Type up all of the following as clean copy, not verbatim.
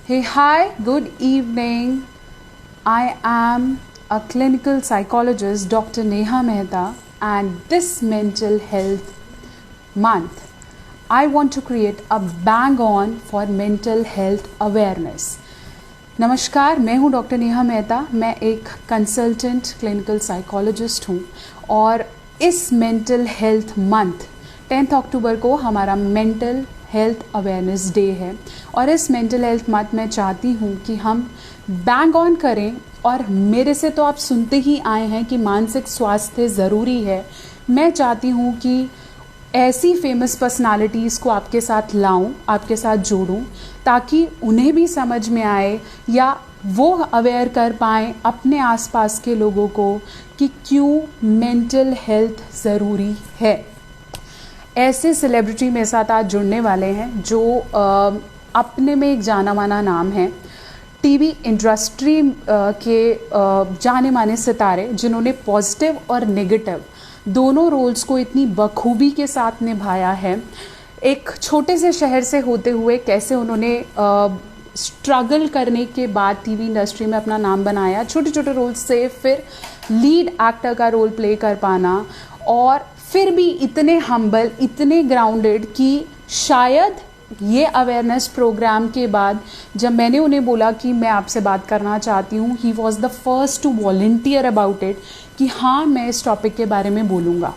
Hey, hi, good evening. I am a clinical psychologist, Dr. Neha Mehta, and this mental health month, I want to create a bang on for mental health awareness. नमस्कार, मैं हूं doctor Neha Mehta. मैं एक consultant clinical psychologist हूं और इस mental health month 10 अक्टूबर को हमारा मेंटल हेल्थ अवेयरनेस डे है और इस मेंटल हेल्थ मंथ मैं चाहती हूं कि हम बैंग ऑन करें। और मेरे से तो आप सुनते ही आए हैं कि मानसिक स्वास्थ्य ज़रूरी है। मैं चाहती हूं कि ऐसी फेमस पर्सनालिटीज़ को आपके साथ लाऊं, आपके साथ जोड़ूं, ताकि उन्हें भी समझ में आए या वो अवेयर कर पाएँ अपने आसपास के लोगों को कि क्यों मेंटल हेल्थ ज़रूरी है। ऐसे सेलिब्रिटी मेरे साथ आज जुड़ने वाले हैं जो अपने में एक जाना माना नाम है। टीवी इंडस्ट्री के जाने माने सितारे जिन्होंने पॉजिटिव और नेगेटिव दोनों रोल्स को इतनी बखूबी के साथ निभाया है। एक छोटे से शहर से होते हुए कैसे उन्होंने स्ट्रगल करने के बाद टीवी इंडस्ट्री में अपना नाम बनाया, छोटे छोटे रोल्स से फिर लीड एक्टर का रोल प्ले कर पाना और फिर भी इतने हम्बल, इतने ग्राउंडेड कि शायद ये अवेयरनेस प्रोग्राम के बाद जब मैंने उन्हें बोला कि मैं आपसे बात करना चाहती हूँ, he was the first to volunteer about it कि हाँ मैं इस टॉपिक के बारे में बोलूँगा।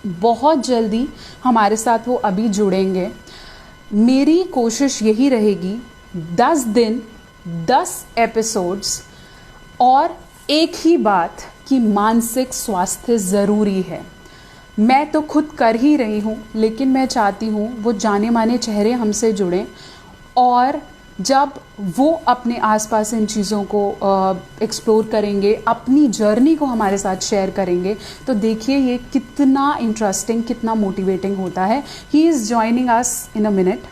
बहुत जल्दी हमारे साथ वो अभी जुड़ेंगे। मेरी कोशिश यही रहेगी 10 दिन 10 एपिसोड्स और एक ही बात कि मानसिक स्वास्थ्य ज़रूरी है। मैं तो खुद कर ही रही हूँ, लेकिन मैं चाहती हूँ वो जाने माने चेहरे हमसे जुड़ें और जब वो अपने आसपास इन चीज़ों को एक्सप्लोर करेंगे, अपनी जर्नी को हमारे साथ शेयर करेंगे, तो देखिए ये कितना इंटरेस्टिंग, कितना मोटिवेटिंग होता है। He is joining us in a minute.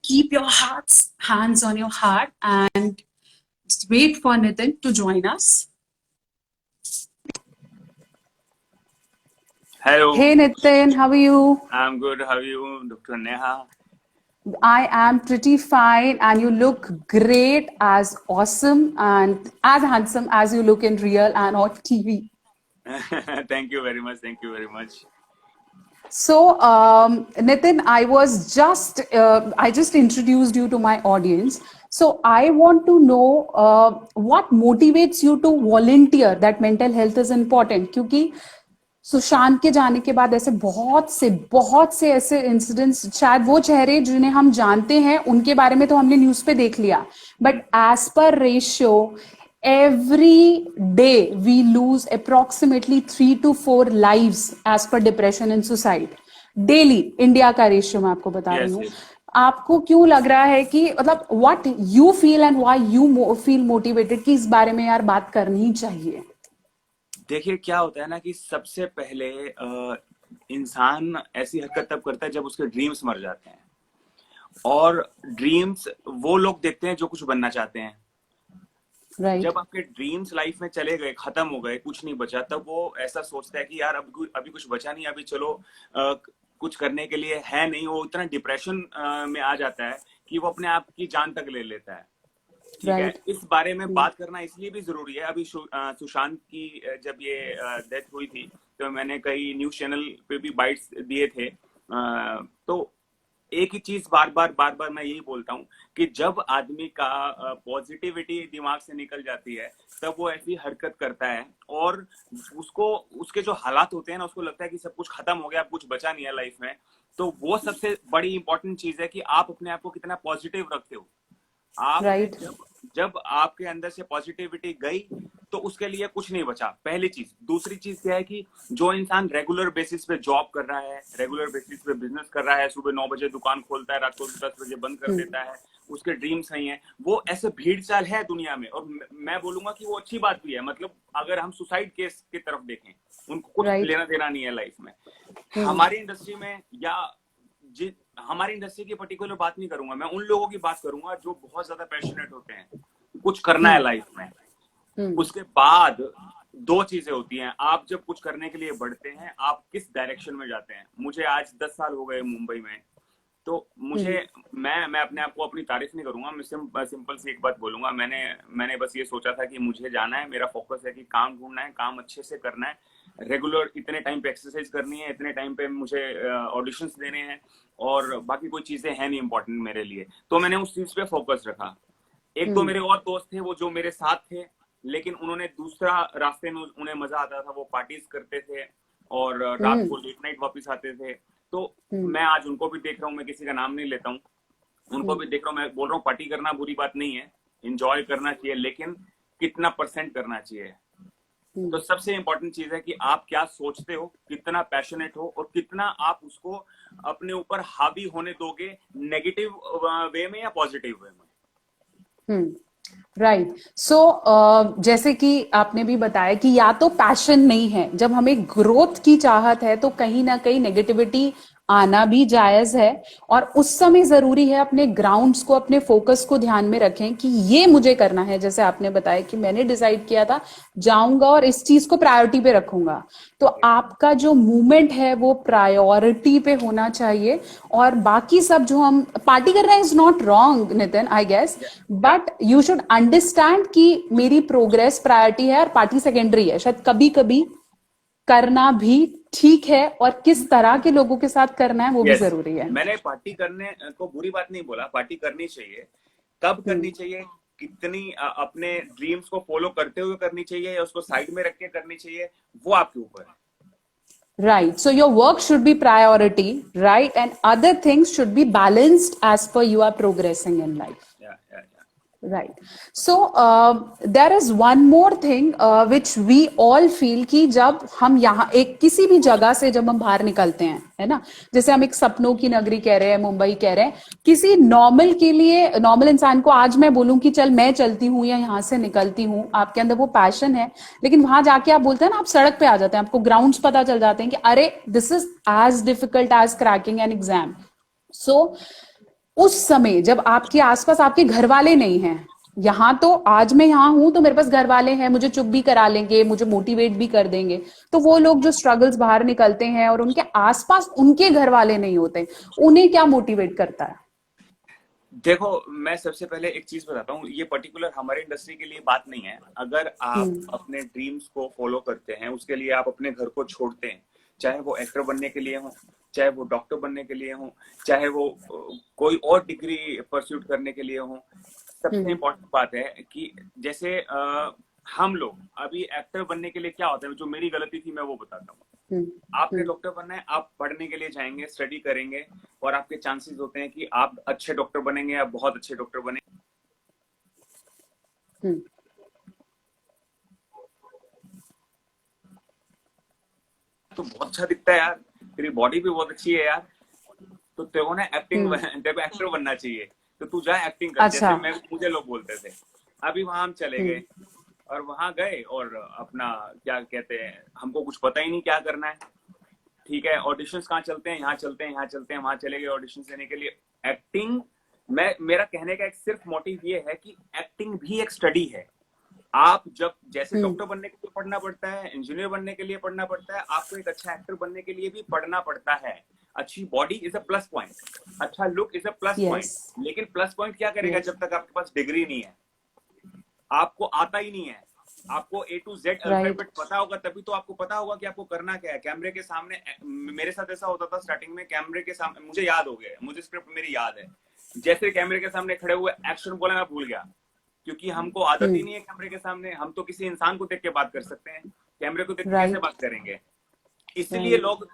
Keep your hands on your heart and just wait for Nitin to join us. Hello. Hey Nitin, how are you? I'm good. How are you, Dr. Neha? I am pretty fine, and you look great, as awesome and as handsome as you look in real and on TV. Thank you very much. Thank you very much. So, Nitin, I just introduced you to my audience. So, I want to know what motivates you to volunteer that mental health is important. क्योंकि सुशांत के जाने के बाद ऐसे बहुत से ऐसे incidents, शायद वो चेहरे जिन्हें हम जानते हैं उनके बारे में तो हमने न्यूज पे देख लिया, but as per ratio every day we lose approximately 3 to 4 lives as per depression and suicide daily। India का रेशियो मैं आपको बता रही हूँ। आपको क्यों लग रहा है कि मतलब what you feel and why you feel motivated कि इस बारे में यार बात करनी चाहिए? देखिए क्या होता है ना कि सबसे पहले इंसान ऐसी हरकत तब करता है जब उसके ड्रीम्स मर जाते हैं, और ड्रीम्स वो लोग देखते हैं जो कुछ बनना चाहते हैं। जब आपके ड्रीम्स लाइफ में चले गए, खत्म हो गए, कुछ नहीं बचा, तब वो ऐसा सोचता है कि यार अभी कुछ बचा नहीं, अभी चलो कुछ करने के लिए है नहीं। वो इतना डिप्रेशन में आ जाता है कि वो अपने आप की जान तक ले लेता है। ठीक है, इस बारे में बात करना इसलिए भी जरूरी है। अभी सुशांत की जब ये डेथ हुई थी तो मैंने कई न्यूज चैनल पे भी बाइट्स दिए थे। तो एक ही चीज बार बार मैं यही बोलता हूँ कि जब आदमी का पॉजिटिविटी दिमाग से निकल जाती है तब वो ऐसी हरकत करता है, और उसको उसके जो हालात होते हैं ना, उसको लगता है कि सब कुछ खत्म हो गया, अब कुछ बचा नहीं है लाइफ में। तो वो सबसे बड़ी इंपॉर्टेंट चीज है कि आप अपने आप को कितना पॉजिटिव रखते हो। आप जब आपके अंदर से पॉजिटिविटी गई तो उसके लिए कुछ नहीं बचा, पहली चीज। दूसरी चीज क्या है कि जो इंसान रेगुलर बेसिस पे जॉब कर रहा है, रेगुलर बेसिस पे बिजनेस कर रहा है, सुबह 9 बजे दुकान खोलता है, रात को 10 बजे बंद कर देता है, उसके ड्रीम्स नहीं है, वो ऐसे भीड़ चाल है दुनिया में। और मैं बोलूंगा कि वो अच्छी बात भी है। मतलब अगर हम सुसाइड केस की तरफ देखें, उनको कुछ लेना देना नहीं है लाइफ में। हमारी इंडस्ट्री में या हमारी इंडस्ट्री की पर्टिकुलर बात नहीं करूंगा, मैं उन लोगों की बात करूंगा जो बहुत ज्यादा पैशनेट होते हैं, कुछ करना है लाइफ में। उसके बाद दो चीजें होती हैं। आप जब कुछ करने के लिए बढ़ते हैं, आप किस डायरेक्शन में जाते हैं। मुझे आज 10 साल हो गए मुंबई में, तो मैं अपने आप को अपनी तारीफ नहीं करूंगा, मैं सिंपल सी एक बात बोलूंगा। मैंने बस ये सोचा था कि मुझे जाना है, मेरा फोकस है कि काम ढूंढना है, काम अच्छे से करना है, रेगुलर इतने टाइम पे एक्सरसाइज करनी है, इतने टाइम पे मुझे ऑडिशंस देने हैं, और बाकी कोई चीजें हैं नहीं इंपॉर्टेंट मेरे लिए। तो मैंने उस चीज पे फोकस रखा। एक दो मेरे और दोस्त थे वो जो मेरे साथ थे, लेकिन उन्होंने दूसरा रास्ते में, उन्हें मजा आता था, वो पार्टीज करते थे और रात को लेट नाइट वापस आते थे। तो मैं आज उनको भी देख रहा हूँ, मैं किसी का नाम नहीं लेता हूँ, उनको भी देख रहा हूँ, मैं बोल रहा हूँ पार्टी करना बुरी बात नहीं है, इंजॉय करना चाहिए, लेकिन कितना परसेंट करना चाहिए। तो सबसे इंपॉर्टेंट चीज है कि आप क्या सोचते हो, कितना पैशनेट हो, और कितना आप उसको अपने ऊपर हावी होने दोगे, नेगेटिव वे में या पॉजिटिव वे में। राइट। सो जैसे कि आपने भी बताया कि या तो पैशन नहीं है, जब हमें ग्रोथ की चाहत है तो कहीं ना कहीं नेगेटिविटी आना भी जायज है, और उस समय जरूरी है अपने ग्राउंड्स को, अपने फोकस को ध्यान में रखें कि ये मुझे करना है। जैसे आपने बताया कि मैंने डिसाइड किया था जाऊंगा और इस चीज को प्रायोरिटी पे रखूंगा, तो आपका जो मूवमेंट है वो प्रायोरिटी पे होना चाहिए। और बाकी सब जो हम पार्टी कर रहे हैं is not wrong Nitin, I guess, but you should understand कि मेरी प्रोग्रेस प्रायोरिटी है और पार्टी सेकेंडरी है। शायद कभी कभी करना भी ठीक है, और किस तरह के लोगों के साथ करना है वो भी जरूरी है। मैंने पार्टी करने को बुरी बात नहीं बोला, पार्टी करनी चाहिए। कब करनी चाहिए, कितनी अपने ड्रीम्स को फॉलो करते हुए करनी चाहिए या उसको साइड में रख के करनी चाहिए, वो आपके ऊपर है। Right. So your work should be priority, right? And other things should be balanced as per you are progressing in life. Yeah. Right. So there is one more thing which we all feel कि जब हम यहाँ एक किसी भी जगह से जब हम बाहर निकलते हैं, है ना, जैसे हम एक सपनों की नगरी कह रहे हैं, मुंबई कह रहे हैं, किसी नॉर्मल के लिए, नॉर्मल इंसान को आज मैं बोलूं कि चल मैं चलती हूँ या यहाँ से निकलती हूँ, आपके अंदर वो पैशन है, लेकिन वहां जाके आप बोलते हैं ना, आप सड़क पे आ जाते हैं, आपको ग्राउंड्स पता चल जाते हैं कि अरे this is as difficult as cracking an exam. So उस समय जब आपके आसपास आपके घर वाले नहीं हैं, यहां तो आज मैं यहां हूं तो मेरे पास घर वाले हैं, मुझे चुप भी करा लेंगे, मुझे मोटिवेट भी कर देंगे, तो वो लोग जो स्ट्रगल्स बाहर निकलते हैं और उनके आसपास उनके घर वाले नहीं होते, उन्हें क्या मोटिवेट करता है? देखो, मैं सबसे पहले एक चीज बताता हूँ, ये पर्टिकुलर हमारे इंडस्ट्री के लिए बात नहीं है। अगर आप अपने ड्रीम्स को फॉलो करते हैं, उसके लिए आप अपने घर को छोड़ते हैं, चाहे वो एक्टर बनने के लिए हो, चाहे वो डॉक्टर बनने के लिए हो, चाहे वो कोई और डिग्री परस्यूट करने के लिए हो, सबसे इम्पोर्टेंट बात है कि जैसे हम लोग अभी एक्टर बनने के लिए क्या होता है, जो मेरी गलती थी मैं वो बताता हूँ। आपने डॉक्टर बनना है, आप पढ़ने के लिए जाएंगे, स्टडी करेंगे, और आपके चांसेस होते हैं कि आप अच्छे डॉक्टर बनेंगे या बहुत अच्छे डॉक्टर बनेंगे। तो बहुत अच्छा दिखता है यार, तेरी बॉडी भी बहुत अच्छी है यार, तो तेरे को ना एक्टिंग एक्टर बनना चाहिए, तो तू जा एक्टिंग कर। अच्छा। जैसे मुझे लोग बोलते थे। अभी वहां हम चले गए और वहां गए और अपना क्या कहते हैं, हमको कुछ पता ही नहीं क्या करना है। ठीक है, ऑडिशंस कहाँ चलते हैं, यहाँ चलते हैं, यहाँ चलते हैं, वहां चले गए ऑडिशन देने के लिए। एक्टिंग, मेरा कहने का एक सिर्फ मोटिव ये है कि एक्टिंग भी एक स्टडी है। आप जब जैसे डॉक्टर बनने के लिए पढ़ना पड़ता है, इंजीनियर बनने के लिए पढ़ना पड़ता है, आपको एक अच्छा एक्टर बनने के लिए भी पढ़ना पड़ता है। अच्छी body is a plus point, अच्छा look is a plus point, लेकिन प्लस पॉइंट क्या करेगा जब तक आपके पास डिग्री नहीं है, आपको आता ही नहीं है, आपको A to Z अल्फाबेट पता होगा, तभी तो आपको पता होगा कि आपको करना क्या है। कैमरे के सामने, मेरे साथ ऐसा होता था स्टार्टिंग में, कैमरे के सामने मुझे याद हो गया, मुझे स्क्रिप्ट मेरी याद है, जैसे कैमरे के सामने खड़े हुए एक्शन बोला मैं भूल गया, क्योंकि हमको आदत ही नहीं है कैमरे के सामने। हम तो किसी इंसान को देख के बात कर सकते हैं, कैमरे को देख के कैसे बात करेंगे। इसलिए लोग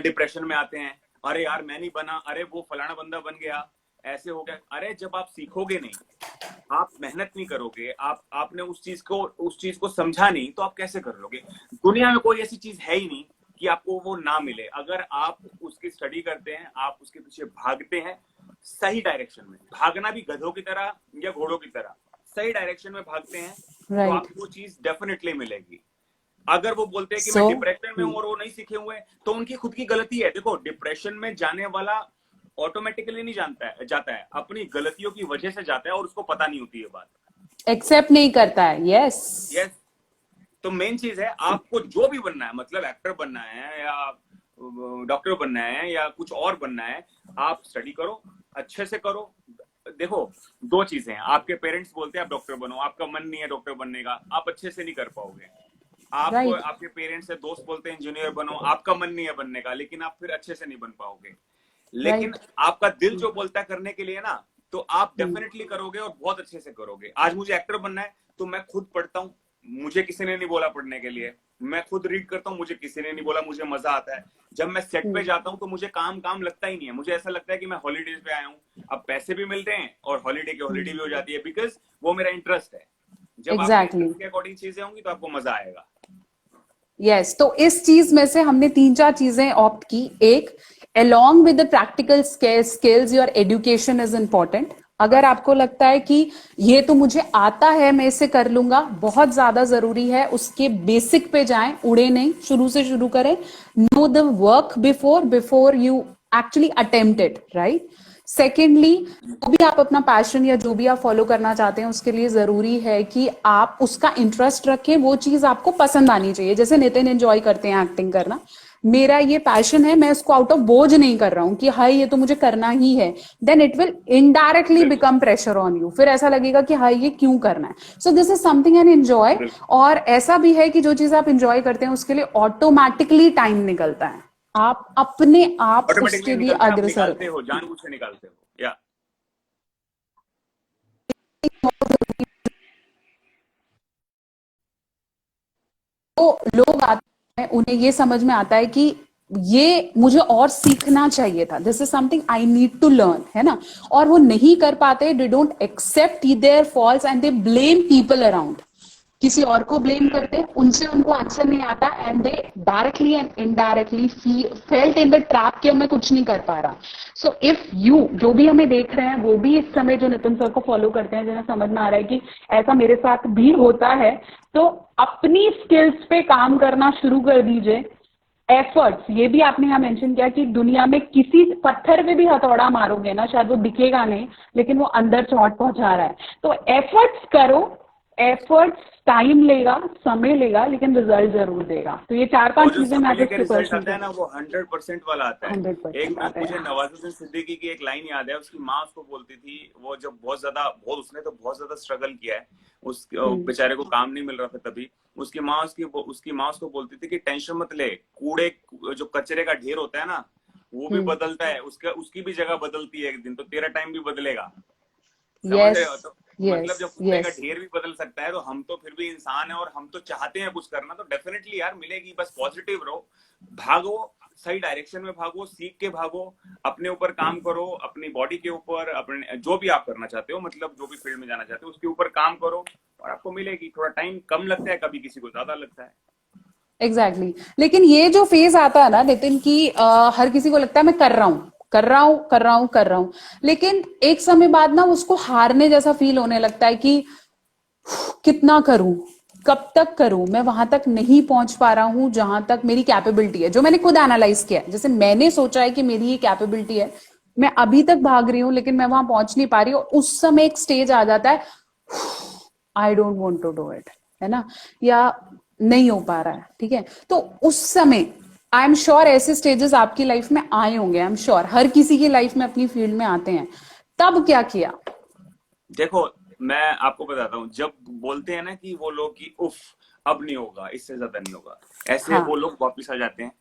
डिप्रेशन में आते हैं, अरे यार मैं नहीं बना, अरे वो फलाना बंदा बन गया, ऐसे हो गया। अरे जब आप सीखोगे नहीं, आप मेहनत नहीं करोगे, आपने उस चीज को समझा नहीं, तो आप कैसे कर लोगे। दुनिया में कोई ऐसी चीज है ही नहीं कि आपको वो ना मिले। अगर आप उसकी स्टडी करते हैं, आप उसके पीछे भागते हैं सही डायरेक्शन में, भागना भी गधों की तरह या घोड़ों की तरह, सही डायरेक्शन में भागते हैं, तो आपको वो चीज डेफिनेटली मिलेगी। अगर वो बोलते हैं कि मैं डिप्रेशन में हूं और वो नहीं सीखे हुए, तो उनकी खुद की गलती है। देखो, डिप्रेशन में जाने वाला ऑटोमेटिकली नहीं जाता है, अपनी गलतियों की वजह से जाता है और उसको पता नहीं होती है बात, एक्सेप्ट नहीं करता है। यस। तो मेन चीज है, आपको जो भी बनना है, मतलब एक्टर बनना है या डॉक्टर बनना है या कुछ और बनना है, आप स्टडी करो, अच्छे से करो। देखो, दो चीजें हैं, आपके पेरेंट्स बोलते हैं आप डॉक्टर बनो, आपका मन नहीं है डॉक्टर बनने का, आप अच्छे से नहीं कर पाओगे। आपको राइट। आपके पेरेंट्स से दोस्त बोलते हैं इंजीनियर बनो, आपका मन नहीं है बनने का, लेकिन आप फिर अच्छे से नहीं बन पाओगे। लेकिन राइट। आपका दिल जो बोलता है करने के लिए ना, तो आप डेफिनेटली करोगे और बहुत अच्छे से करोगे। आज मुझे एक्टर बनना है तो मैं खुद पढ़ता हूँ, मुझे किसी ने नहीं बोला पढ़ने के लिए। मैं खुद रीड करता हूँ, मुझे किसी ने नहीं बोला, मुझे मजा आता है। जब मैं सेट पे जाता हूँ तो मुझे काम काम लगता ही नहीं है, मुझे ऐसा लगता है कि मैं हॉलीडेज पे आया हूँ। अब पैसे भी मिल रहे हैं और हॉलीडे की हॉलीडे भी हो जाती है, बिकॉज वो मेरा इंटरेस्ट है। जब आपके एग्जैक्टली। इंटरेस्ट के अकॉर्डिंग चीजें होंगी तो आपको मजा आएगा। यस, तो इस चीज में से हमने तीन चार चीजें ऑप्ट की। एक, along with the practical skills your education is important। अगर आपको लगता है कि ये तो मुझे आता है, मैं इसे कर लूंगा, बहुत ज्यादा जरूरी है उसके बेसिक पे जाएं, उड़े नहीं, शुरू से शुरू करें। Know the work before you actually attempt it, right. Secondly, जो भी आप अपना पैशन या जो भी आप फॉलो करना चाहते हैं उसके लिए जरूरी है कि आप उसका इंटरेस्ट रखें, वो चीज आपको पसंद आनी चाहिए। जैसे नितिन एंजॉय करते हैं एक्टिंग करना, मेरा ये पैशन है, मैं इसको आउट ऑफ बोझ नहीं कर रहा हूं कि हाय ये तो मुझे करना ही है, देन इट विल इनडायरेक्टली बिल्कुल बिकम प्रेशर ऑन यू। फिर ऐसा लगेगा कि हाय ये क्यों करना है। So this is something and enjoy. बिल्कुल। और ऐसा भी है कि जो चीज आप इंजॉय करते हैं उसके लिए ऑटोमेटिकली टाइम निकलता है, आप अपने आप ऑटोमेटिकली उसके लिए निकलता है, आप अग्रसर निकालते हो, जानबूझ के निकालते हो या। तो लोग आते हैं, उन्हें ये समझ में आता है कि ये मुझे और सीखना चाहिए था, this is something I need to learn, है ना। और वो नहीं कर पाते, they don't accept their faults and they blame people around, किसी और को ब्लेम करते हैं, उनसे उनको आंसर नहीं आता, and they directly and indirectly felt in the trap कि मैं कुछ नहीं कर पा रहा। सो इफ यू, जो भी हमें देख रहे हैं वो भी इस समय जो नितिन सर को फॉलो करते हैं, जिन्हें समझ में आ रहा है कि ऐसा मेरे साथ भी होता है, तो अपनी स्किल्स पे काम करना शुरू कर दीजिए। एफर्ट्स, ये भी आपने यहाँ मेंशन किया कि दुनिया में किसी पत्थर पे भी हथौड़ा मारोगे ना, शायद वो दिखेगा नहीं लेकिन वो अंदर चोट पहुंचा रहा है। तो एफर्ट्स करो, एफर्ट्स टाइम लेगा, समय लेगा, लेकिन रिजल्ट जरूर देगा। तो ये चार और पांच जो चीजें मैं समय आज लेके इसके रिजल्ट पर्सनल आता है ना, वो 100% वाला आता है। एक 100% आते मुझे हैं। नवाजुद्दीन सिद्दीकी की एक लाइन याद है, उसकी माँ उसको बोलती थी, वो जब बहुत उसने तो बहुत ज्यादा स्ट्रगल किया है, उस बेचारे को काम नहीं मिल रहा था तभी। उसकी माँ उसको बोलती थी कि टेंशन मत ले, कूड़े जो कचरे का ढेर होता है ना, वो भी बदलता है, उसकी भी जगह बदलती है एक दिन, तो तेरा टाइम भी बदलेगा। समझ रहे यस। हो? तो मतलब यस। जब कूड़े का यस। ढेर भी बदल सकता है, तो हम तो फिर भी इंसान है और हम तो चाहते हैं कुछ करना, तो डेफिनेटली यार मिलेगी। बस पॉजिटिव रहो, भागो, सही डायरेक्शन में भागो, सीख के भागो, अपने ऊपर काम करो, अपनी बॉडी के ऊपर, अपने जो भी आप करना चाहते हो, मतलब जो भी फील्ड में जाना चाहते हो उसके ऊपर काम करो और आपको मिलेगी। थोड़ा टाइम कम लगता है, कभी किसी को ज्यादा लगता है। एग्जैक्टली लेकिन ये जो फेज आता है ना नितिन की, हर किसी को लगता है मैं कर रहा हूं, कर रहा हूं, कर रहा हूं, कर रहा हूं, लेकिन एक समय बाद ना उसको हारने जैसा फील होने लगता है कि कितना करूं, कब तक करूं, मैं वहां तक नहीं पहुंच पा रहा हूं जहां तक मेरी कैपेबिलिटी है। जो मैंने खुद एनालाइज किया है, जैसे मैंने सोचा है कि मेरी ये कैपेबिलिटी है, मैं अभी तक भाग रही हूं लेकिन मैं वहां पहुंच नहीं पा रही हूं। उस समय एक स्टेज आ जाता है, I don't want to do it, है ना, या नहीं हो पा रहा है, ठीक है। तो उस समय आई एम श्योर ऐसे स्टेजेस आपकी लाइफ में आए होंगे, आई एम श्योर हर किसी की लाइफ में अपनी फील्ड में आते हैं। तब क्या किया? देखो, मैं आपको बताता हूँ, जब बोलते हैं ना कि वो लोग कि उफ अब नहीं होगा, इससे ज्यादा नहीं होगा, ऐसे हाँ। वो लोग वापिस आ जाते हैं।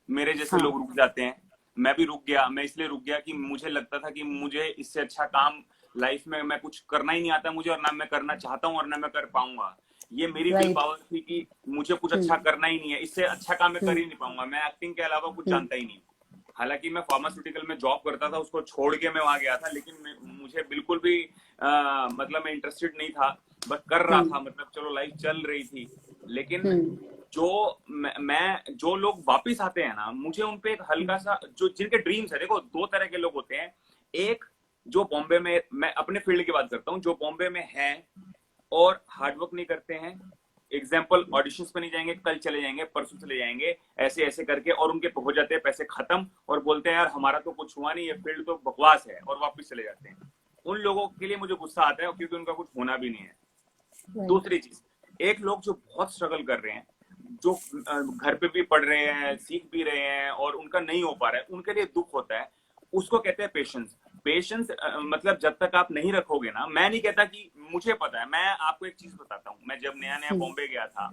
मेरे जैसे हाँ। लोग रुक जाते हैं। मैं भी रुक गया, मैं इसलिए रुक गया कि मुझे लगता था कि मुझे इससे अच्छा काम लाइफ में मैं कुछ करना ही नहीं आता मुझे, और ना मैं करना चाहता हूँ और ना मैं कर पाऊंगा। ये मेरी विल राइट। पावर थी कि मुझे कुछ अच्छा करना ही नहीं है, इससे अच्छा काम मैं कर ही नहीं पाऊंगा, मैं एक्टिंग के अलावा कुछ जानता ही नहीं। हालांकि मैं फार्मास्यूटिकल में जॉब करता था, उसको छोड़ के मैं वहां गया था, लेकिन मुझे बिल्कुल भी मतलब मैं इंटरेस्टेड नहीं था, बस कर रहा था, मतलब चलो लाइफ चल रही थी। लेकिन जो जो लोग वापिस आते हैं ना, मुझे उनपे एक हल्का सा, जो जिनके ड्रीम्स है, देखो दो तरह के लोग होते हैं। एक जो बॉम्बे में, मैं अपने फील्ड की बात करता हूँ, जो बॉम्बे में है और हार्डवर्क नहीं करते हैं, एग्जाम्पल ऑडिशंस पे नहीं जाएंगे, कल चले जाएंगे, परसों चले जाएंगे, ऐसे ऐसे करके, और उनके हो जाते हैं पैसे खत्म, और बोलते हैं यार हमारा तो कुछ हुआ नहीं, ये फील्ड तो बकवास है, और वापस चले जाते हैं। उन लोगों के लिए मुझे गुस्सा आता है, क्योंकि उनका कुछ होना भी नहीं है। दूसरी चीज, एक लोग जो बहुत स्ट्रगल कर रहे हैं, जो घर पे भी पढ़ रहे हैं, सीख भी रहे हैं, और उनका नहीं हो पा रहा है, उनके लिए दुख होता है। उसको कहते हैं पेशेंस। पेशेंस मतलब जब तक आप नहीं रखोगे ना, मैं नहीं कहता कि मुझे पता है, मैं आपको एक चीज बताता हूँ। मैं जब नया नया हम्म, बॉम्बे गया था,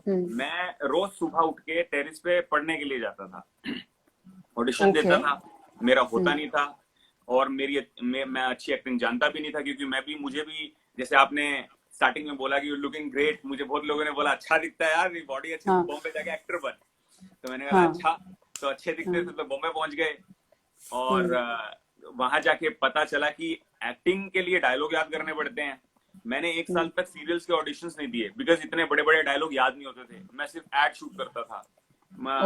हम्म, मैं रोज सुबह उठ के टेरिस पे पढ़ने के लिए जाता था, ऑडिशन ओके, देता था, मेरा होता हम्म, नहीं था। और मैं अच्छी एक्टिंग जानता भी नहीं था, क्योंकि मुझे भी, जैसे आपने स्टार्टिंग में बोला कि यू लुकिंग ग्रेट, मुझे बहुत लोगों ने बोला अच्छा दिखता है यार, बॉडी अच्छी, तो हाँ, बॉम्बे जाके एक्टर बन। तो मैंने कहा हाँ, अच्छा, तो अच्छे दिखते हाँ, थे तो बॉम्बे पहुंच गए। और हम्म, वहां जाके पता चला कि एक्टिंग के लिए डायलॉग याद करने पड़ते हैं। मैंने एक साल हम्म, तक सीरियल्स के ऑडिशंस नहीं दिए, बिकॉज इतने बड़े बड़े डायलॉग याद नहीं होते थे। मैं सिर्फ एड शूट करता था,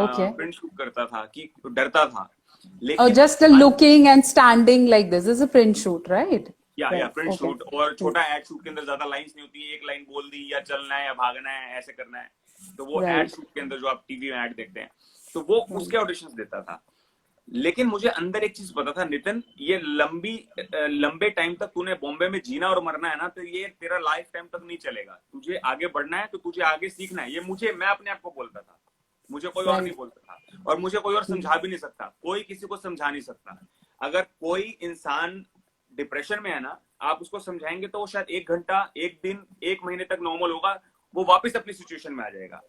ओके, प्रिंट शूट करता था, कि डरता था। और लेकिन just looking and standing like this is a print shoot, right? या राइट, प्रिंट ओके, शूट, और छोटा एड शूट के अंदर ज्यादा लाइंस नहीं होती, एक लाइन बोल दी, या चलना है या भागना है ऐसे करना है। तो वो एड राइट, शूट के अंदर जो आप टीवी में एड देखते हैं, तो वो उसके राइट, ऑडिशंस देता था। लेकिन मुझे अंदर एक चीज पता था, नितिन, ये लंबे टाइम तक तूने बॉम्बे में जीना और मरना है ना, तो ये तेरा लाइफ टाइम तक नहीं चलेगा। तुझे आगे बढ़ना है तो तुझे आगे सीखना है। ये मैं अपने आप को बोलता था, मुझे कोई और नहीं राइट, बोलता था, और मुझे कोई और समझा भी नहीं सकता, कोई किसी को समझा नहीं सकता। अगर कोई इंसान डिप्रेशन में है ना, आप उसको समझाएंगे तो वो शायद 1 घंटा, 1 दिन, 1 महीने तक नॉर्मल होगा, वो वापस अपनी सिचुएशन में आ जाएगा।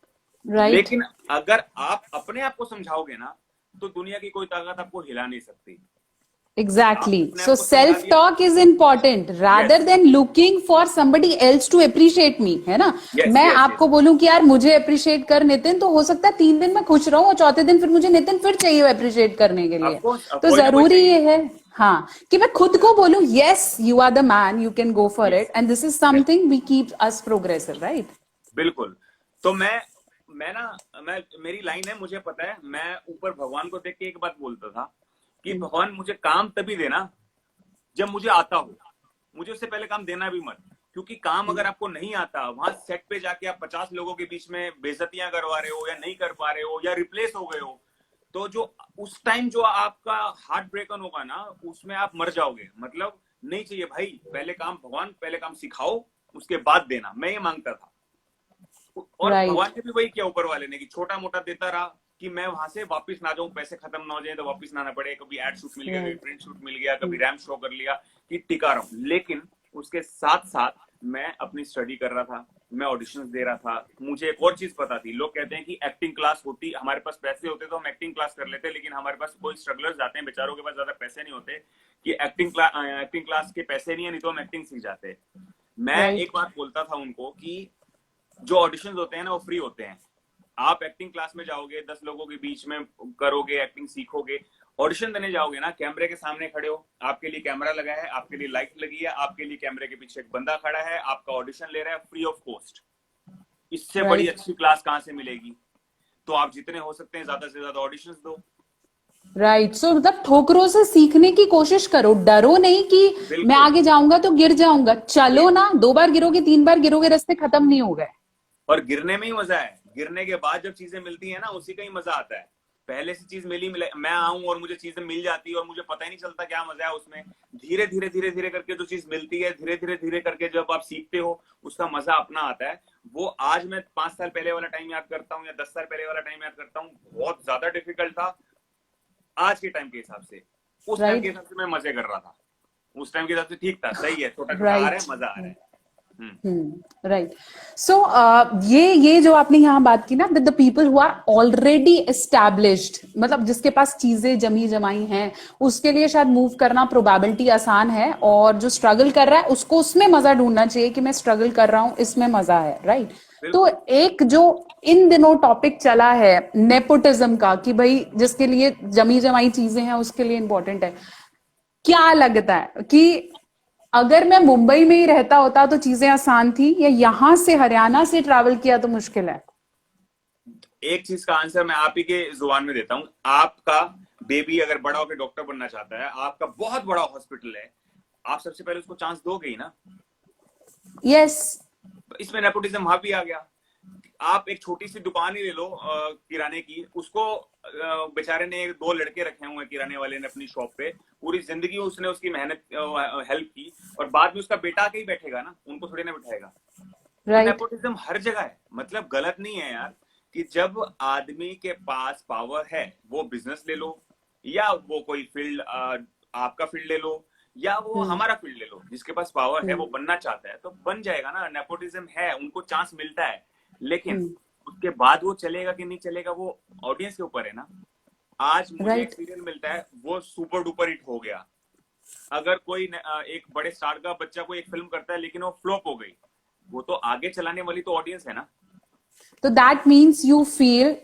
राइट, लेकिन अगर आप अपने आप को समझाओगे ना, तो दुनिया की कोई ताकत आपको हिला नहीं सकती। आप exactly. अपने आप So को समझा self दिया। talk is important rather yes, than looking for somebody else to appreciate me, है ना? यस, मैं यस, यस, आपको बोलूं कि यार मुझे अप्रिशिएट कर नितिन, तो हो सकता है 3 दिन मैं खुश रहूं और चौथे दिन फिर मुझे नितिन फिर चाहिए अप्रिशिएट करने के लिए। ऑफकोर्स तो कोई ना कोई जरूरी चाहिए। ये है, हाँ, कि मैं खुद को बोलूं yes you are the man, you can go for yes, it and this is something we keep us progressive, right? बिल्कुल। तो मैं ना मैं मेरी लाइन है, मुझे पता है, मैं ऊपर भगवान को देख के एक बात बोलता था कि भगवान मुझे काम तभी देना जब मुझे आता हो, मुझे उससे पहले काम देना भी मत। क्योंकि काम अगर आपको नहीं आता, वहां सेट पे जाके आप 50 लोगों के बीच में बेइज्जतियां करवा रहे हो, या नहीं कर पा रहे हो, या रिप्लेस हो गए हो, तो जो उस टाइम जो आपका हार्ट ब्रेकन होगा ना, उसमें आप मर जाओगे। मतलब नहीं चाहिए भाई, पहले काम भगवान, पहले काम सिखाओ, उसके बाद देना, मैं ये मांगता था। और राइट, भगवान ने भी वही किया ऊपर वाले ने, कि छोटा मोटा देता रहा, कि मैं वहां से वापस ना जाऊं, पैसे खत्म ना हो जाए तो वापस ना आना पड़े। कभी एड शूट मिल गया, कभी राइट, प्रिंट शूट मिल गया, कभी रैम शो कर लिया, कि टिका रहा हूं। लेकिन उसके साथ साथ मैं अपनी स्टडी कर रहा था, मैं ऑडिशंस दे रहा था। मुझे एक और चीज पता थी, लोग कहते हैं कि एक्टिंग क्लास होती, हमारे पास पैसे होते तो हम एक्टिंग क्लास कर लेते, लेकिन हमारे पास कोई स्ट्रगलर्स जाते हैं बेचारों के पास ज्यादा पैसे नहीं होते, कि एक्टिंग क्लास के पैसे नहीं है, नहीं तो हम एक्टिंग सीख जाते। मैं एक राइट, बात बोलता था उनको कि जो ऑडिशंस होते हैं ना, वो फ्री होते हैं। आप एक्टिंग क्लास में जाओगे, 10 लोगों के बीच में करोगे, एक्टिंग सीखोगे। ऑडिशन देने जाओगे ना, कैमरे के सामने खड़े हो, आपके लिए कैमरा लगा है, आपके लिए लाइट लगी है, आपके लिए कैमरे के पीछे एक बंदा खड़ा है, आपका ऑडिशन ले रहा है फ्री ऑफ कॉस्ट। इससे बड़ी राइट, अच्छी क्लास कहां से मिलेगी? तो आप जितने हो सकते हैं ज्यादा से ज्यादा ऑडिशंस दो। राइट। सो मतलब ठोकरों से सीखने की कोशिश करो, डरो नहीं कि मैं बिल्कुल, आगे जाऊंगा तो गिर जाऊंगा। चलो बिल्कुल। ना, 2 बार गिरोगे, 3 बार गिरोगे, रास्ते खत्म नहीं हो गए। और गिरने में ही मजा है, गिरने के बाद जब चीजें मिलती है ना, उसी का ही मजा आता है। पहले से चीज मिले, मैं आऊं और मुझे चीजें मिल जाती है और मुझे पता ही नहीं चलता क्या मजा है उसमें। धीरे धीरे धीरे धीरे करके जो चीज मिलती है, धीरे धीरे धीरे करके जब आप सीखते हो, उसका मजा अपना आता है। वो आज मैं 5 साल पहले वाला टाइम याद करता हूँ, या 10 साल पहले वाला टाइम याद करता हूँ, बहुत ज्यादा डिफिकल्ट था आज के टाइम के हिसाब से। उस टाइम के राइट, हिसाब से मैं मजे कर रहा था, उस टाइम के हिसाब से ठीक था, सही है, छोटा छोटा आ रहा राइट, है, मजा आ रहा है। हम्म, राइट। सो ये जो आपने यहाँ बात की ना, the people who are already established, मतलब जिसके पास चीजें जमी जमाई हैं, उसके लिए शायद मूव करना प्रोबेबिलिटी आसान है, और जो स्ट्रगल कर रहा है उसको उसमें मजा ढूंढना चाहिए कि मैं स्ट्रगल कर रहा हूं, इसमें मजा है, राइट? तो बिल्कुल। एक जो इन दिनों टॉपिक चला है नेपोटिज्म का, कि भाई जिसके लिए जमी जमाई चीजें हैं उसके लिए इंपॉर्टेंट है, क्या लगता है कि अगर मैं मुंबई में ही रहता होता तो चीजें आसान थी, या यहां से हरियाणा से ट्रैवल किया तो मुश्किल है? एक चीज का आंसर मैं आप ही के जुबान में देता हूं। आपका बेबी अगर बड़ा होकर डॉक्टर बनना चाहता है, आपका बहुत बड़ा हॉस्पिटल है, आप सबसे पहले उसको चांस दोगे ही ना। यस, इसमें नेपोटिज्म वहां भी आ गया। आप एक छोटी सी दुकान ही ले लो किराने की, उसको बेचारे ने 2 लड़के रखे हुए किराने वाले ने अपनी शॉप पे, पूरी जिंदगी उसने उसकी मेहनत हेल्प की, और बाद में उसका बेटा आके ही बैठेगा ना, उनको थोड़ी ना बैठाएगा। तो राइट, नेपोटिज्म हर जगह है, मतलब गलत नहीं है यार। कि जब आदमी के पास पावर है, वो बिजनेस ले लो, या वो कोई फील्ड आपका फील्ड ले लो, या वो हमारा फील्ड ले लो, जिसके पास पावर है वो हम्म बनना चाहता है तो बन जाएगा ना, नेपोटिज्म है, उनको चांस मिलता है। लेकिन हम्म उसके बाद वो चलेगा कि नहीं चलेगा वो ऑडियंस के ऊपर है ना। आज मुझे एक राइट सीरियल मिलता है, वो सुपर डुपर हिट हो गया। अगर कोई एक बड़े स्टार का बच्चा कोई एक फिल्म करता है लेकिन वो फ्लॉप हो गई, वो तो आगे चलाने वाली तो ऑडियंस है ना। तो दैट मीन्स यू फील,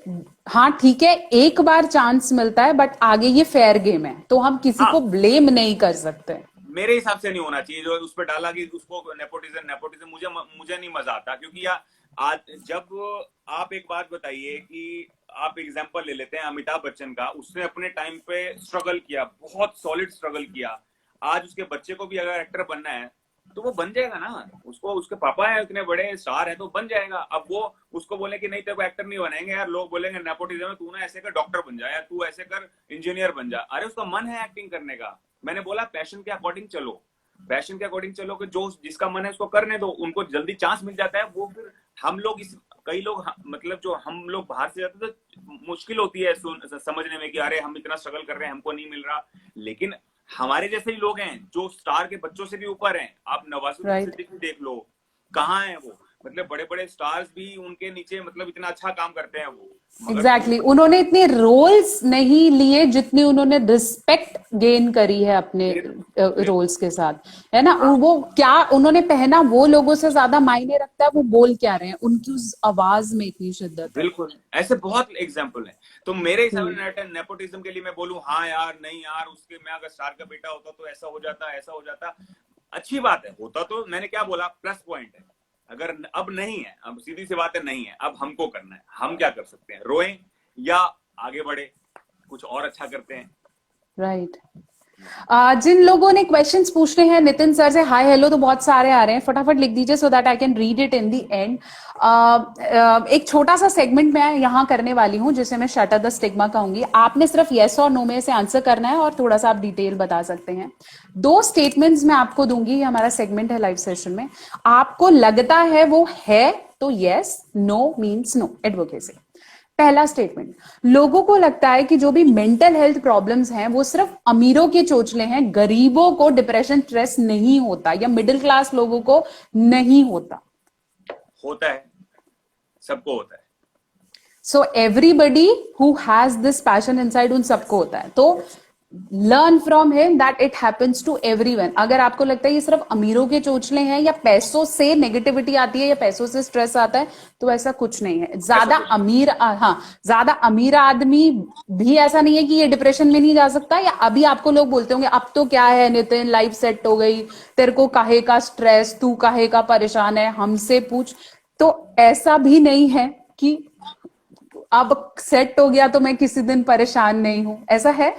हाँ ठीक है एक बार चांस मिलता है बट आगे ये फेयर गेम है तो हम किसी को हाँ, ब्लेम नहीं कर सकते। मेरे हिसाब से नहीं होना चाहिए जो उस पर डाला कि उसको नेपोटिज्म नेपोटिज्म, मुझे नहीं मजा आता, क्योंकि यार आज जब आप एक बात बताइए कि आप एग्जांपल ले लेते हैं अमिताभ बच्चन का, उसने अपने टाइम पे स्ट्रगल किया, बहुत सॉलिड स्ट्रगल किया। आज उसके बच्चे को भी अगर एक्टर बनना है तो वो बन जाएगा ना, उसको उसके पापा है इतने बड़े स्टार है तो बन जाएगा। अब वो उसको बोले कि नहीं तेरे को एक्टर नहीं बनाएंगे यार, लोग बोलेंगे नेपोटिज्म है, तू ना ऐसे कर डॉक्टर बन जा, या तू ऐसे कर इंजीनियर बन जा। अरे उसका मन है एक्टिंग करने का, मैंने बोला पैशन के अकॉर्डिंग चलो, पैशन के अकॉर्डिंग चलो कि जो जिसका मन है उसको करने दो, उनको जल्दी चांस मिल जाता है। वो फिर हम लोग इस कई लोग मतलब जो हम लोग बाहर से जाते तो मुश्किल होती है समझने में कि अरे हम इतना स्ट्रगल कर रहे हैं हमको नहीं मिल रहा। लेकिन हमारे जैसे ही लोग हैं जो स्टार के बच्चों से भी ऊपर हैं, आप नवाजुद्दीन राइट सिद्दीकी देख लो, कहाँ है वो, मतलब बड़े बड़े स्टार्स भी उनके नीचे मतलब इतना अच्छा काम करते हैं वो, मगर एग्जैक्टली फिर उन्होंने इतने रोल्स नहीं लिए जितनी उन्होंने रिस्पेक्ट गेन करी है अपने बिल्कुल। रोल्स के साथ, है ना। हाँ वो क्या उन्होंने पहना वो लोगों से ज्यादा मायने रखता है वो बोल क्या रहे हैं, उनकी उस आवाज में इतनी शिद्दत है। बिल्कुल, ऐसे बहुत एग्जाम्पल हैं। तो मेरे हिसाब हम्म से नेपोटिज्म के लिए मैं बोलूं हाँ यार नहीं यार, उसके मैं अगर स्टार का बेटा होता तो ऐसा हो जाता ऐसा हो जाता, अच्छी बात है, होता तो मैंने क्या बोला प्लस पॉइंट है। अगर अब नहीं है, अब सीधी सी बात है नहीं है, अब हमको करना है, हम क्या कर सकते हैं, रोएं या आगे बढ़े कुछ और अच्छा करते हैं। राइट। जिन लोगों ने क्वेश्चंस पूछने हैं नितिन सर से, हाय हेलो तो बहुत सारे आ रहे हैं, फटाफट लिख दीजिए so that I can read it in the and. एक छोटा सा सेगमेंट मैं यहाँ करने वाली हूँ जिसे मैं शटर द स्टिग्मा कहूंगी। आपने सिर्फ येस और नो में से आंसर करना है और थोड़ा सा आप डिटेल बता सकते हैं। दो स्टेटमेंट्स मैं आपको दूंगी, ये हमारा सेगमेंट है लाइव सेशन में, आपको लगता है वो है तो yes, no means no, advocacy. पहला स्टेटमेंट, लोगों को लगता है कि जो भी मेंटल हेल्थ प्रॉब्लम्स हैं वो सिर्फ अमीरों के चोचले हैं, गरीबों को डिप्रेशन स्ट्रेस नहीं होता या मिडिल क्लास लोगों को नहीं होता। होता है, सबको होता है। So everybody who has this passion inside, उन सबको होता है। तो learn from him that it happens to everyone. अगर आपको लगता है ये सिर्फ अमीरों के चोचले हैं या पैसों से नेगेटिविटी आती है या पैसों से स्ट्रेस आता है, तो ऐसा कुछ नहीं है। ऐसा ज्यादा कुछ नहीं। अमीर हाँ, ज्यादा अमीर आदमी भी ऐसा नहीं है कि ये डिप्रेशन में नहीं जा सकता। या अभी आपको लोग बोलते होंगे अब तो क्या है नितिन, लाइफ सेट हो गई, तेरे को काहे का स्ट्रेस, तू काहे का परेशान है, हमसे पूछ। तो ऐसा भी नहीं है कि अब सेट हो गया तो मैं किसी दिन परेशान नहीं हूं, ऐसा है।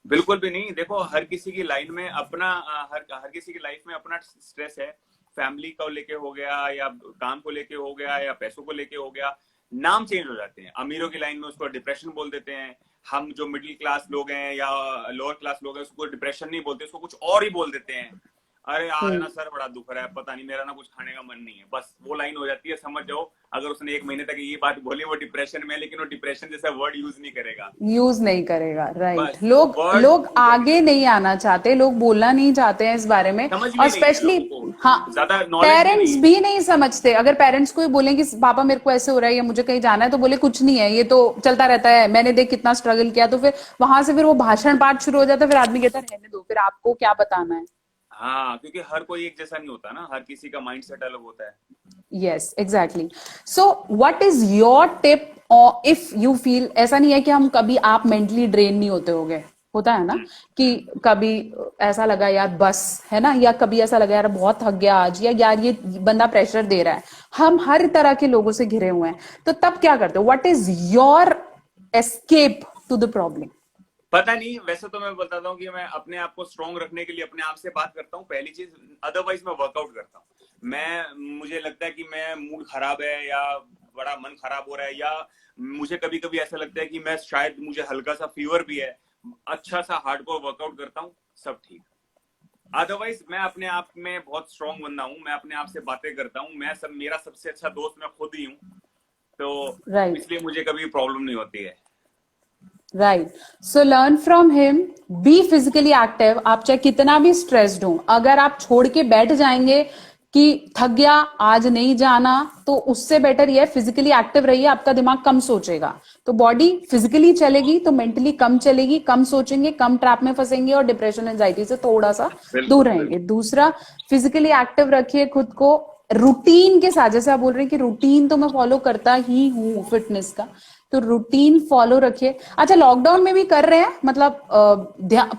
बिल्कुल भी नहीं। देखो हर किसी की लाइन में अपना हर हर किसी की लाइफ में अपना स्ट्रेस है। फैमिली को लेके हो गया या काम को लेके हो गया या पैसों को लेके हो गया, नाम चेंज हो जाते हैं। अमीरों की लाइन में उसको डिप्रेशन बोल देते हैं, हम जो मिडिल क्लास लोग हैं या लोअर क्लास लोग हैं उसको डिप्रेशन नहीं बोलते, उसको कुछ और ही बोल देते हैं। अरे यार ना सर बड़ा दुख रहा है, पता नहीं मेरा ना कुछ खाने का मन नहीं है, बस वो लाइन हो जाती है। समझ जाओ अगर उसने एक महीने तक ये बात बोली वो डिप्रेशन में है, लेकिन वो डिप्रेशन जैसा वर्ड यूज नहीं करेगा। यूज नहीं करेगा, राइट। बस वो लोग वर्ड लोग ऊपर नहीं आगे जाता, नहीं आना चाहते, लोग बोलना नहीं चाहते हैं इस बारे में। समझ और भी नहीं है स्पेशली लोगों हाँ, को, ज्यादा नॉलेज भी नहीं पेरेंट्स है। भी नहीं समझते। अगर पेरेंट्स को ही बोलें कि पापा मेरे को ऐसे हो रहा है या मुझे कहीं जाना है, तो बोले कुछ नहीं है, ये तो चलता रहता है, मैंने देख कितना स्ट्रगल किया। तो फिर वहां से फिर वो भाषण पाठ शुरू हो जाता है, फिर आदमी कहता है रहने दो, फिर आपको क्या बताना है। हाँ, क्योंकि हर कोई एक जैसा नहीं होता ना, हर किसी का माइंड सेट अलग होता है। Yes exactly. So what is your tip, और इफ यू फील, ऐसा नहीं है कि हम कभी आप मेंटली ड्रेन नहीं होते होगे, होता है ना हम्म, कि कभी ऐसा लगा यार बस, है ना, या कभी ऐसा लगा यार बहुत थक गया आज, या यार ये बंदा प्रेशर दे रहा है। हम हर तरह के लोगों से घिरे हुए हैं, तो तब क्या करते हो, what is your escape to the problem. पता नहीं, वैसे तो मैं बताता हूँ कि मैं अपने आप को स्ट्रॉन्ग रखने के लिए अपने आप से बात करता हूँ पहली चीज, अदरवाइज मैं वर्कआउट करता हूँ। मुझे लगता है कि मैं मूड खराब है या बड़ा मन खराब हो रहा है, या मुझे कभी कभी ऐसा लगता है कि मैं शायद मुझे हल्का सा फीवर भी है, अच्छा सा हार्डकोर वर्कआउट करता हूँ, सब ठीक। अदरवाइज मैं अपने आप में बहुत स्ट्रांग बंदा हूँ, मैं अपने आप से बातें करता हूँ, मेरा सबसे अच्छा दोस्त मैं खुद ही हूँ, तो राइट। इसलिए मुझे कभी प्रॉब्लम नहीं होती है। Right, so learn from him, be physically active. आप चाहे कितना भी स्ट्रेस्ड हो, अगर आप छोड़ के बैठ जाएंगे कि थक गया आज नहीं जाना, तो उससे बेटर ये है फिजिकली एक्टिव रहिए, आपका दिमाग कम सोचेगा। तो बॉडी फिजिकली चलेगी तो मेंटली कम चलेगी, कम सोचेंगे, कम ट्रैप में फंसेंगे और डिप्रेशन एंजाइटी से थोड़ा सा दूर बिल्कुल रहेंगे। बिल्कुल। दूसरा, फिजिकली एक्टिव रखिए खुद को रूटीन के साथ। जैसे आप बोल रहे हैं कि रूटीन तो मैं फॉलो करता ही हूँ फिटनेस का, तो रूटीन फॉलो रखिए। अच्छा, लॉकडाउन में भी कर रहे हैं मतलब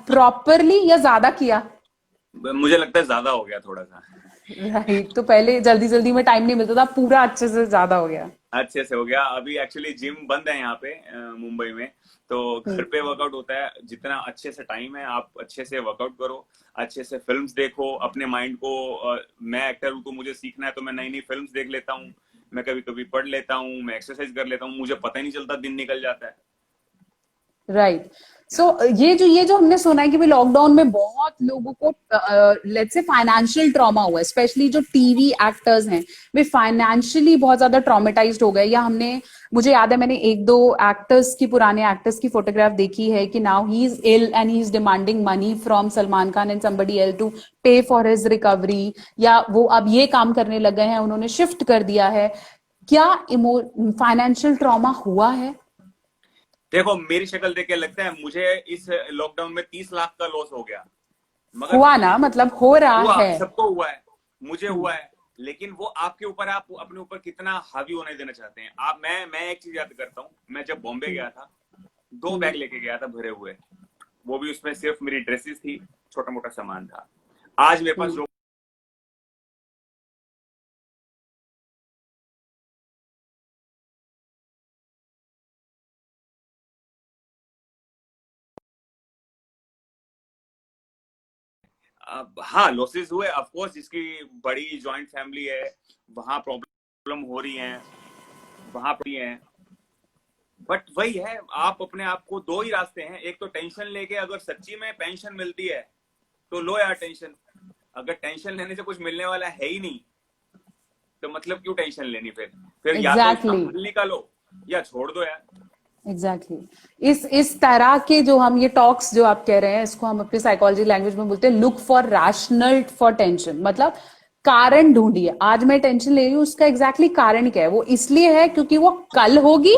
प्रॉपरली या ज्यादा किया? मुझे लगता है ज्यादा हो गया थोड़ा सा। राइट, तो पहले जल्दी जल्दी में टाइम नहीं मिलता था, पूरा अच्छे से ज्यादा हो गया। अच्छे से हो गया। अभी एक्चुअली जिम बंद है यहाँ पे मुंबई में, तो घर पे वर्कआउट होता है। जितना अच्छे से टाइम है आप अच्छे से वर्कआउट करो, अच्छे से फिल्म्स देखो अपने माइंड को। मैं एक्टर हूँ तो मुझे सीखना है, तो मैं नई नई फिल्म्स देख लेता हूँ, मैं कभी कभी पढ़ लेता हूँ, मैं एक्सरसाइज कर लेता हूँ, मुझे पता ही नहीं चलता दिन निकल जाता है। राइट, सो ये जो हमने सुना है कि भाई लॉकडाउन में बहुत लोगों को लेट्स से फाइनेंशियल ट्रॉमा हुआ है, स्पेशली जो टीवी एक्टर्स हैं वे फाइनेंशियली बहुत ज्यादा ट्रॉमेटाइज्ड हो गए। या हमने, मुझे याद है मैंने एक दो एक्टर्स की, पुराने एक्टर्स की फोटोग्राफ देखी है कि now he is ill and he is demanding money from Salman Khan and somebody else to pay for his recovery, या वो अब ये काम करने लग गए हैं, उन्होंने शिफ्ट कर दिया है। क्या फाइनेंशियल ट्रॉमा हुआ है? देखो मेरी शक्ल देख के लगता है मुझे इस लॉकडाउन में 30 लाख का लॉस हो गया, मगर हुआ ना, मतलब हो रहा हुआ, है। सबको हुआ है, मुझे हम्म, हुआ है। लेकिन वो आपके ऊपर है, आप अपने ऊपर कितना हावी होने देना चाहते हैं आप। मैं एक चीज याद करता हूँ, मैं जब बॉम्बे हम्म, गया था, 2 बैग हम्म। लेके गया था भरे हुए, वो भी उसमें सिर्फ मेरी ड्रेसेस थी, छोटा मोटा सामान था। आज मेरे पास हम्म। जो हाँ लॉसेस हुए ऑफ कोर्स, जिसकी बड़ी जॉइंट फैमिली है वहां प्रॉब्लम हो रही है, वहां पर है। बट वही है, आप अपने आप को, दो ही रास्ते हैं, एक तो टेंशन लेके अगर सच्ची में पेंशन मिलती है तो लो यार टेंशन। अगर टेंशन लेने से कुछ मिलने वाला है ही नहीं तो मतलब क्यों टेंशन लेनी? फिर या तो उसका एग्जैक्टली, हल निकालो या छोड़ दो यार। एग्जैक्टली। इस तरह के जो हम ये टॉक्स जो आप कह रहे हैं, इसको हम अपनी साइकोलॉजी लैंग्वेज में बोलते हैं look for rational for tension. मतलब कारण ढूंढिए, आज मैं टेंशन ले रही हूँ, उसका एग्जैक्टली कारण क्या है? वो इसलिए है क्योंकि वो कल होगी।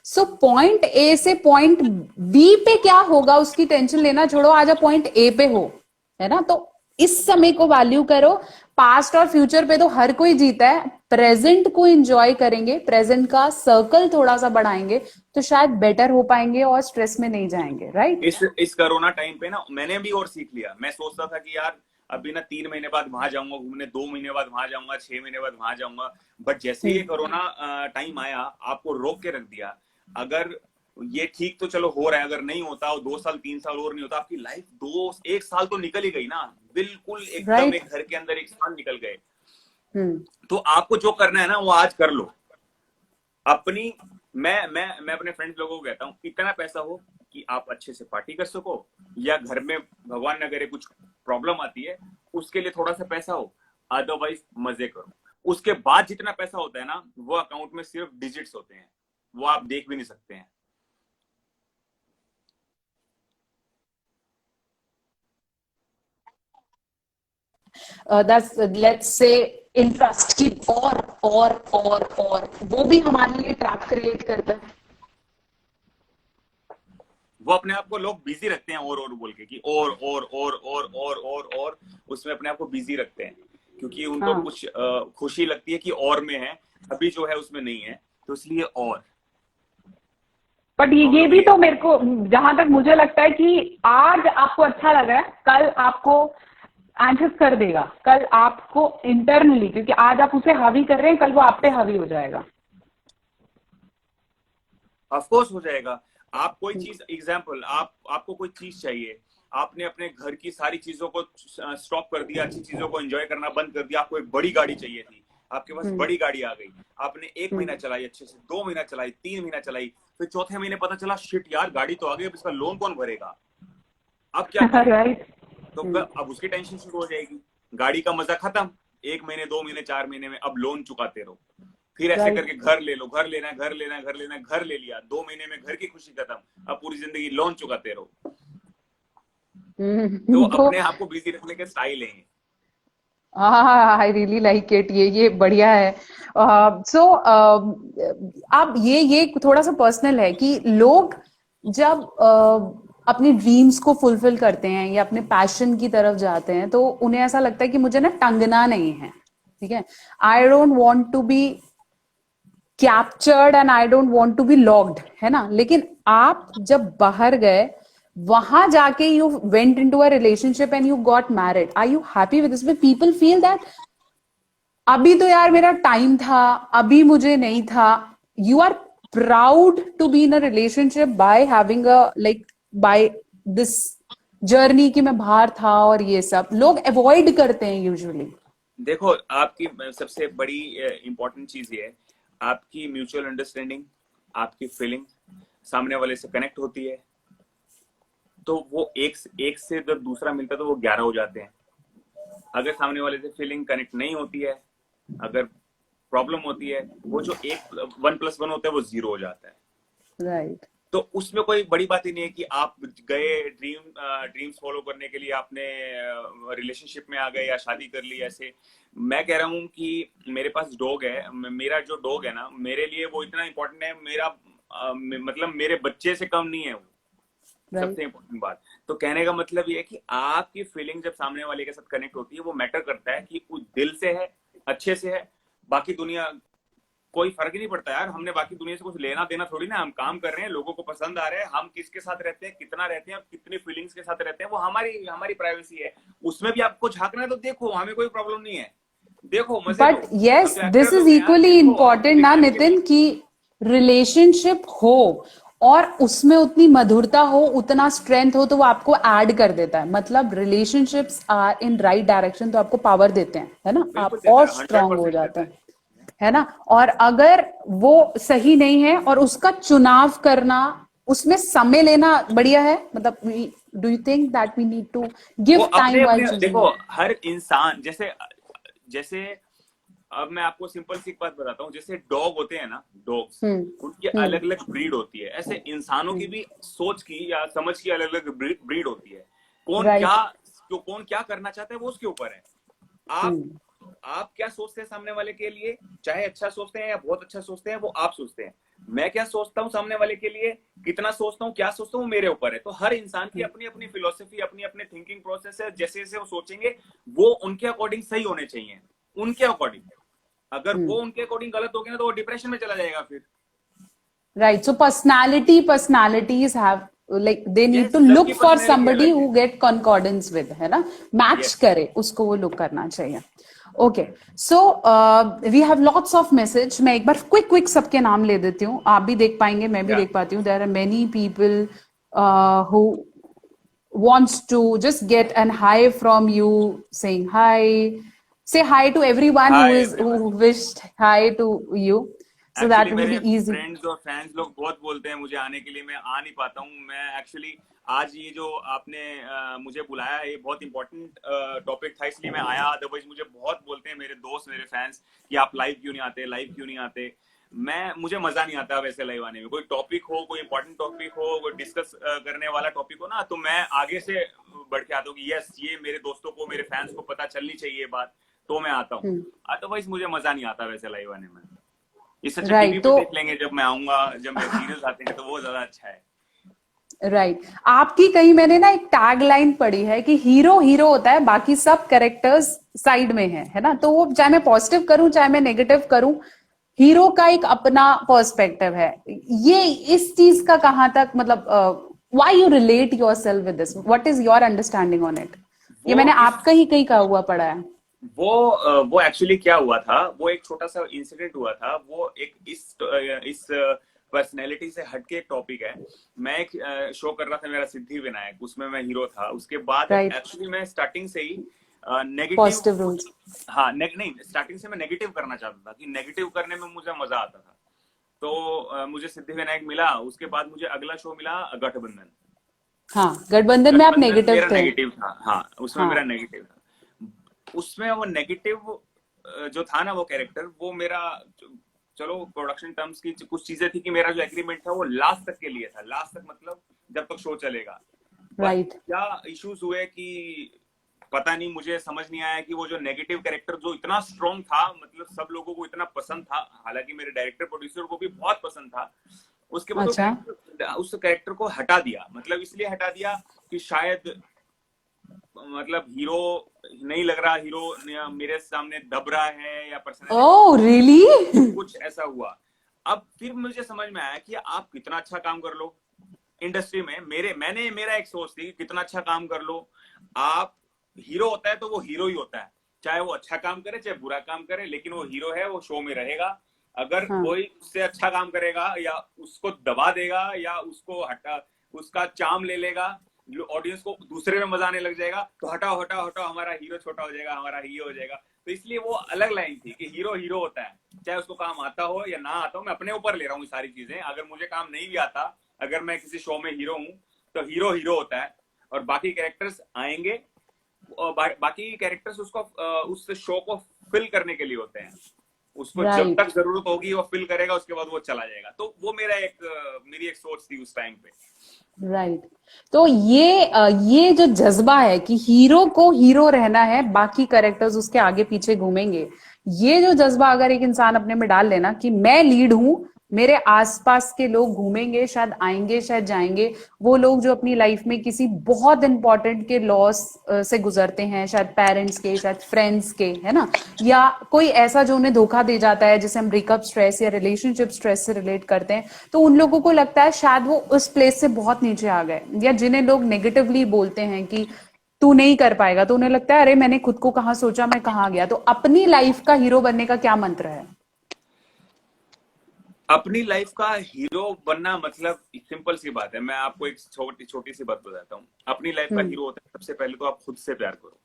सो पॉइंट ए से पॉइंट बी पे क्या होगा, उसकी टेंशन लेना छोड़ो, आज आप पॉइंट ए पे हो, है ना? तो इस समय को वैल्यू करो। पास्ट और फ्यूचर पे तो हर कोई जीता है, प्रेजेंट को एंजॉय करेंगे, प्रेजेंट का सर्कल थोड़ा सा बढ़ाएंगे, तो शायद बेटर हो पाएंगे और स्ट्रेस में नहीं जाएंगे। राइट। इस कोरोना टाइम पे ना मैंने भी और सीख लिया। मैं सोचता था कि यार अभी ना 3 महीने बाद वहां जाऊंगा घूमने, 2 महीने बाद वहां जाऊंगा, 6 महीने बाद वहां जाऊंगा। बट जैसे ही ये कोरोना टाइम आया, आपको रोक के रख दिया। अगर ये ठीक तो चलो हो रहा है, अगर नहीं होता और 2 साल 3 साल और नहीं होता, आपकी लाइफ 1 साल तो निकल ही गई ना, बिल्कुल एकदम राइट। एक घर के अंदर 1 साल निकल गए। हम्म। तो आपको जो करना है ना वो आज कर लो। अपनी मैं अपने फ्रेंड्स लोगों को कहता हूँ, इतना पैसा हो कि आप अच्छे से पार्टी कर सको, या घर में भगवान न करे कुछ प्रॉब्लम आती है उसके लिए थोड़ा सा पैसा हो, अदरवाइज मजे करो। उसके बाद जितना पैसा होता है ना, वो अकाउंट में सिर्फ डिजिट्स होते हैं, वो आप देख भी नहीं सकते हैं। दैट्स लेट्स से इंटरेस्ट की, और वो भी हमारे लिए ट्रैप क्रिएट करता है। वो अपने आप को लोग बिजी रखते हैं और बोल के कि और उसमें अपने आप को बिजी रखते हैं, क्योंकि उनको हाँ, कुछ खुशी लगती है कि और में है, अभी जो है उसमें नहीं है, तो इसलिए और बट ये प्रॉब्लम भी ये तो है। मेरे को, जहां तक मुझे लगता है कि आज आपको अच्छा लग रहा है, कल आपको एंशियस कर देगा, कल आपको इंटरनली, क्योंकि आज आप उसे हावी कर रहे हैं, कल वो आप पे हावी हो जाएगा। ऑफकोर्स हो जाएगा। आप कोई चीज, एग्जाम्पल, आपको कोई चीज चाहिए, आपने अपने घर की सारी चीजों को स्टॉप कर दिया, अच्छी चीजों को एंजॉय करना बंद कर दिया, आपको एक बड़ी गाड़ी चाहिए थी, आपके पास हम्म। बड़ी गाड़ी आ गई, आपने 1 महीना हम्म। चलाई अच्छे से, 2 महीना चलाई, 3 महीना चलाई, फिर चौथे महीने पता चला शिट यार गाड़ी तो आ गई, अब इसका लोन कौन भरेगा, अब क्या करें? राइट। तो अब उसकी टेंशन शुरू हो जाएगी। गाड़ी का मजा खत्म, 1 महीने 2 महीने 4 महीने में अब लोन चुकाते रहो। फिर ऐसे राइट। करके घर ले लो, घर लेना, घर लेना, घर लेना, घर ले लिया, 2 महीने में घर की खुशी खत्म, अब पूरी जिंदगी लोन चुकाते रहो। तो तो अपने आप को बिजी रखने के स्टाइल है। हाँ, आई रियली लाइक इट, ये बढ़िया है। सो आप ये थोड़ा सा पर्सनल है कि लोग जब अपनी ड्रीम्स को फुलफिल करते हैं या अपने पैशन की तरफ जाते हैं तो उन्हें ऐसा लगता है कि मुझे ना टंगना नहीं है, ठीक है, I don't want to be captured and I don't want to be locked, है ना। लेकिन आप जब बाहर गए, वहां जाके you went into a relationship and you got married, are you happy with this? People feel that अभी तो यार मेरा टाइम था, अभी मुझे नहीं था। You are proud to be in a relationship by having a like by this journey कि मैं बाहर था, और ये सब लोग अवॉइड करते हैं यूजुअली। देखो, आपकी सबसे बड़ी इंपॉर्टेंट चीज ये है, आपकी म्यूचुअल अंडरस्टैंडिंग, आपकी फीलिंग सामने वाले से कनेक्ट होती है, तो वो एक से जब दूसरा मिलता है तो वो 11 हो जाते हैं। अगर सामने वाले से फीलिंग कनेक्ट नहीं होती है, अगर प्रॉब्लम होती है, वो जो 1+1 होता है वो 0 हो जाता है। राइट। तो उसमें कोई बड़ी बात ही नहीं है कि आप गए ड्रीम्स फॉलो करने के लिए, आपने रिलेशनशिप में आ गए या शादी कर ली ऐसे। मैं कह रहा हूँ कि मेरे पास डॉग है, मेरा जो डॉग है ना, मेरे लिए वो इतना इंपॉर्टेंट है, मेरा मतलब मेरे बच्चे से कम नहीं है वो। सबसे इंपॉर्टेंट बात तो कहने का मतलब ये है कि आपकी फीलिंग जब सामने वाले के साथ कनेक्ट होती है, वो मैटर करता है कि उस दिल से है, अच्छे से है। बाकी दुनिया कोई फर्क ही नहीं पड़ता यार, हमने बाकी दुनिया से कुछ लेना देना थोड़ी ना, हम काम कर रहे हैं, लोगों को पसंद आ रहे हैं, हम किसके साथ रहते हैं, कितना रहते हैं, कितनी फीलिंग्स के साथ रहते हैं, वो हमारी हमारी प्राइवेसी है। उसमें भी आपको झांकना है तो देखो, हमें कोई प्रॉब्लम नहीं है, देखो मजे लो। बट हम यस, तो दिस एक्टर इज लोग हैं यार, इक्वली देखो हम तो इम्पोर्टेंट ना दिखाने के नितिन, लिए। कि रिलेशनशिप हो और उसमें उतनी मधुरता हो, उतना स्ट्रेंथ हो, तो वो आपको ऐड कर देता है। मतलब relationships are in right direction तो आपको पावर देते हैं, है ना, बिल्कुल आप देता और है, हंड्रेड स्ट्रांग हो परसेंट जाते देता हैं, है। है ना। और अगर वो सही नहीं है और उसका चुनाव करना, उसमें समय लेना बढ़िया है। मतलब do you think that we need to वो गिव अपने टाइम व्हाइल अपने चूजिंग देखो, इट? हर इंसान जैसे जैसे अब मैं आपको सिंपल सी एक बात बताता हूँ, जैसे डॉग होते हैं ना, डॉग्स, हम्म। उनकी हम्म। अलग अलग ब्रीड होती है, ऐसे इंसानों की हम्म। भी सोच की या समझ की अलग अलग ब्रीड होती है। कौन क्या राइट। कौन क्या करना चाहता है वो उसके ऊपर है। आप हम्म। आप क्या सोचते हैं सामने वाले के लिए, चाहे अच्छा सोचते हैं या बहुत अच्छा सोचते हैं, वो आप सोचते हैं। मैं क्या सोचता हूँ सामने वाले के लिए, कितना सोचता हूँ, क्या सोचता हूँ, मेरे ऊपर है। तो हर इंसान की अपनी अपनी फिलोसफी, अपनी अपनी थिंकिंग प्रोसेस है। जैसे जैसे वो सोचेंगे, वो उनके अकॉर्डिंग सही होने चाहिए, उनके अकॉर्डिंग। अगर वो हम्म। उनके अकॉर्डिंग गलत हो गया ना, तो वो डिप्रेशन में चला जाएगा फिर। Right. So personalities have like they need to yes, look सबकी for पर्सनैलिटी somebody अलग है। who get concordance with, है ना, मैच यस। करे उसको, वो look करना चाहिए। Okay, so we have lots of message. मैं एक बार क्विक सबके नाम ले देती हूँ, आप भी देख पाएंगे, मैं भी या देख पाती हूँ। There are many people who wants to just get an hi from you, saying hi. Say hi to everyone who hi is who everyone. wished hi to you, so actually that will मेरे be easy. Friends और fans लोग बहुत बोलते हैं मुझे आने के लिए, मैं आ नहीं पाता हूँ। मैं एक्चुअली आज ये जो आपने मुझे बुलाया, ये बहुत इंपॉर्टेंट टॉपिक था, इसलिए मैं आया। अदरवाइज मुझे बहुत बोलते हैं मेरे दोस्त, मेरे फैंस, कि आप लाइव क्यों नहीं आते, लाइव क्यों नहीं आते। मुझे मजा नहीं आता वैसे लाइव आने में। कोई टॉपिक हो, कोई इंपॉर्टेंट टॉपिक हो, कोई डिस्कस करने वाला टॉपिक हो ना, तो मैं आगे से बढ़ के आता हूँ कि यस, ये मेरे दोस्तों को, मेरे फैंस को पता चलनी चाहिए ये बात, तो मैं आता हूँ। अदरवाइज मुझे मजा नहीं आता वैसे लाइव आने में। इससे अच्छा टीवी राइट, पे तो देख लेंगे जब मैं आऊंगा, जब मेरे सीरियल्स आते हैं, तो वो ज्यादा अच्छा है। राइट, आपकी कहीं मैंने ना एक टैग लाइन पढ़ी है कि हीरो हीरो होता है, बाकी सब कैरेक्टर्स साइड में है ना। तो वो चाहे मैं पॉजिटिव करूं चाहे मैं नेगेटिव करूं, हीरो का एक अपना पर्सपेक्टिव है। ये इस चीज का कहां तक, मतलब why you relate your self with this, what is your understanding on it? ये वो मैंने इस आपका ही कहीं कहा हुआ पढ़ा है। वो एक्चुअली क्या हुआ था, वो एक छोटा सा इंसिडेंट हुआ था। वो एक इस पर्सनैलिटी से हटके एक टॉपिक है। मैं एक शो कर रहा था मेरा, सिद्धि विनायक, उसमें मैं हीरो था। उसके बाद राइट। एक्चुअली मैं स्टार्टिंग से ही नेगेटिव पॉजिटिव कुछ, रूल्स। हाँ, नहीं, स्टार्टिंग से मैं नेगेटिव करना चाहता था, कि नेगेटिव करने में मुझे मजा आता था। तो मुझे सिद्धि विनायक मिला, उसके बाद मुझे अगला शो मिला गठबंधन। हाँ, गठबंधन में आप गठबंधन नेगेटिव मेरा थे। नेगेटिव था, हाँ, उसमें हाँ। मेरा नेगेटिव था। उसमें वो नेगेटिव जो था ना, वो कैरेक्टर, वो मेरा चलो प्रोडक्शन टर्म्स की कुछ चीजें थी कि मेरा जो एग्रीमेंट था वो लास्ट तक के लिए था, लास्ट तक मतलब जब तक शो चलेगा। But right. क्या इश्यूज हुए कि पता नहीं, मुझे समझ नहीं आया कि वो जो नेगेटिव कैरेक्टर जो इतना स्ट्रॉन्ग था, मतलब सब लोगों को इतना पसंद था, हालांकि मेरे डायरेक्टर प्रोड्यूसर को भी बहुत पसंद था, उसके बाद अच्छा। उस कैरेक्टर को हटा दिया। मतलब इसलिए हटा दिया कि शायद मतलब हीरो नहीं लग रहा, हीरो मेरे सामने दब रहा है या ओह पर्सनालिटी, रियली? कुछ ऐसा हुआ। अब फिर मुझे समझ में आया कि आप कितना अच्छा काम कर लो इंडस्ट्री में, मेरा एक सोच थी कि कितना अच्छा काम कर लो आप, हीरो होता है तो वो हीरो ही होता है, चाहे वो अच्छा काम करे चाहे बुरा काम करे, लेकिन वो हीरो है, वो शो में रहेगा। अगर हाँ। कोई उससे अच्छा काम करेगा या उसको दबा देगा या उसको हटा, उसका चाम ले लेगा, ऑडियंस को दूसरे में मजा आने लग जाएगा, तो हटाओ हटाओ हटाओ, हमारा हीरो छोटा हो जाएगा, हमारा हीरो हो जाएगा। तो इसलिए वो अलग लाइन थी कि हीरो हीरो होता है, चाहे उसको काम आता हो या ना आता हो। मैं अपने ऊपर ले रहा हूँ सारी चीजें, अगर मुझे काम नहीं भी आता, अगर मैं किसी शो में हीरो हूँ तो हीरो हीरो होता है, और बाकी कैरेक्टर्स आएंगे, और बाकी कैरेक्टर्स उसको उस शो को फिल करने के लिए होते हैं, उसको जब तक राइट। जरूरत होगी वो फिल करेगा, उसके बाद वो चला जाएगा। तो वो मेरी एक सोच थी उस टाइम पे। राइट। तो ये जो जज्बा है कि हीरो को हीरो रहना है, बाकी कैरेक्टर्स उसके आगे पीछे घूमेंगे, ये जो जज्बा अगर एक इंसान अपने में डाल लेना कि मैं लीड हूं, मेरे आसपास के लोग घूमेंगे, शायद आएंगे शायद जाएंगे, वो लोग जो अपनी लाइफ में किसी बहुत इंपॉर्टेंट के लॉस से गुजरते हैं, शायद पेरेंट्स के, शायद फ्रेंड्स के, है ना, या कोई ऐसा जो उन्हें धोखा दे जाता है जिसे हम ब्रेकअप स्ट्रेस या रिलेशनशिप स्ट्रेस से रिलेट करते हैं, तो उन लोगों को लगता है शायद वो उस प्लेस से बहुत नीचे आ गए, या जिन्हें लोग नेगेटिवली बोलते हैं कि तू नहीं कर पाएगा, तो उन्हें लगता है अरे मैंने खुद को कहाँ सोचा, मैं कहाँ गया। तो अपनी लाइफ का हीरो बनने का क्या मंत्र है? अपनी लाइफ का हीरो बनना मतलब सिंपल सी बात है, मैं आपको एक छोटी छोटी सी बात बताता हूँ। अपनी लाइफ का हम्म। हीरो होता है, सबसे पहले तो आप खुद से प्यार करो।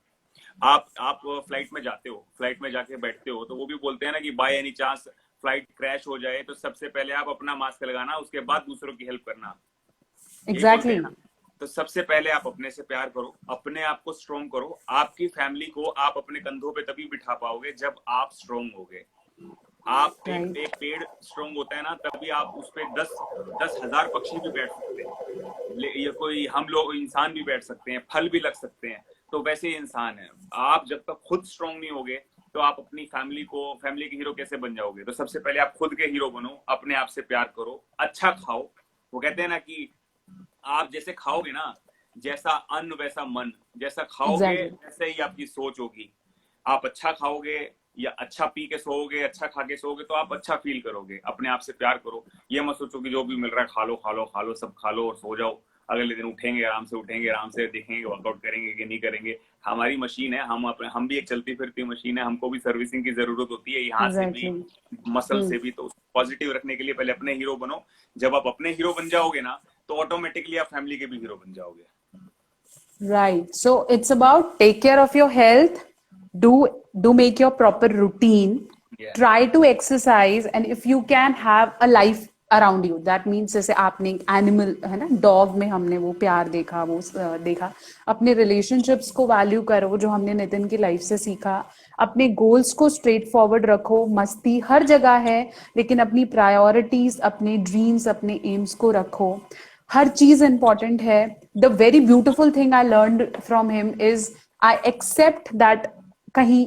आप फ्लाइट में जाते हो, फ्लाइट में जाके बैठते हो, तो वो भी बोलते हैं ना कि by any chance flight crash हो जाए तो सबसे पहले आप अपना मास्क लगाना, उसके बाद दूसरों की हेल्प करना, यही बोलते एग्जैक्टली हैं exactly. ना। तो सबसे पहले आप अपने से प्यार करो, अपने आप को स्ट्रोंग करो। आपकी फैमिली को आप अपने कंधों पे तभी बिठा पाओगे जब आप स्ट्रोंग होगे। आप राइट। एक पेड़ स्ट्रोंग होता है ना, तभी आप उस पे 10,000 पक्षी भी बैठ सकते हैं, ये कोई हम लोग इंसान भी बैठ सकते हैं, फल भी लग सकते हैं। तो वैसे ही इंसान है, आप जब तक खुद स्ट्रोंग नहीं होगे तो आप अपनी फैमिली के हीरो कैसे बन जाओगे। तो सबसे पहले आप खुद के हीरो बनो, अपने आप से प्यार करो, अच्छा खाओ। वो कहते हैं ना कि आप जैसे खाओगे ना, जैसा अन्न वैसा मन, जैसा खाओगे एग्जैक्टली। वैसे ही आपकी सोच होगी। आप अच्छा खाओगे या अच्छा पी के सोओगे, अच्छा खा के सोओगे, तो आप अच्छा फील करोगे। अपने आप से प्यार करो, ये मत सोचो कि जो भी मिल रहा है खा लो खा लो खा लो, सब खा लो और सो जाओ। अगले दिन उठेंगे आराम से देखेंगे वर्कआउट करेंगे कि नहीं करेंगे। हमारी मशीन है, हम भी एक चलती फिरती मशीन है, हमको भी सर्विसिंग की जरूरत होती है, यहाँ से भी एग्जैक्टली। मसल से भी। तो पॉजिटिव रखने के लिए पहले अपने हीरो बनो। जब आप अपने हीरो बन जाओगे ना, तो ऑटोमेटिकली आप फैमिली के भी हीरो बन जाओगे। Right. So it's about take care of your health, do make your proper routine, yeah. try to exercise, and if you can have a life around you. That means जैसे आपने animal है ना, dog में हमने वो प्यार देखा, वो देखा, अपने रिलेशनशिप्स को वैल्यू करो जो हमने नितिन की लाइफ से सीखा, अपने गोल्स को स्ट्रेट फॉरवर्ड रखो, मस्ती हर जगह है, लेकिन अपनी प्रायोरिटीज, अपने ड्रीम्स, अपने एम्स को रखो, हर चीज इंपॉर्टेंट है। The very beautiful thing I learn from him is I accept that कहीं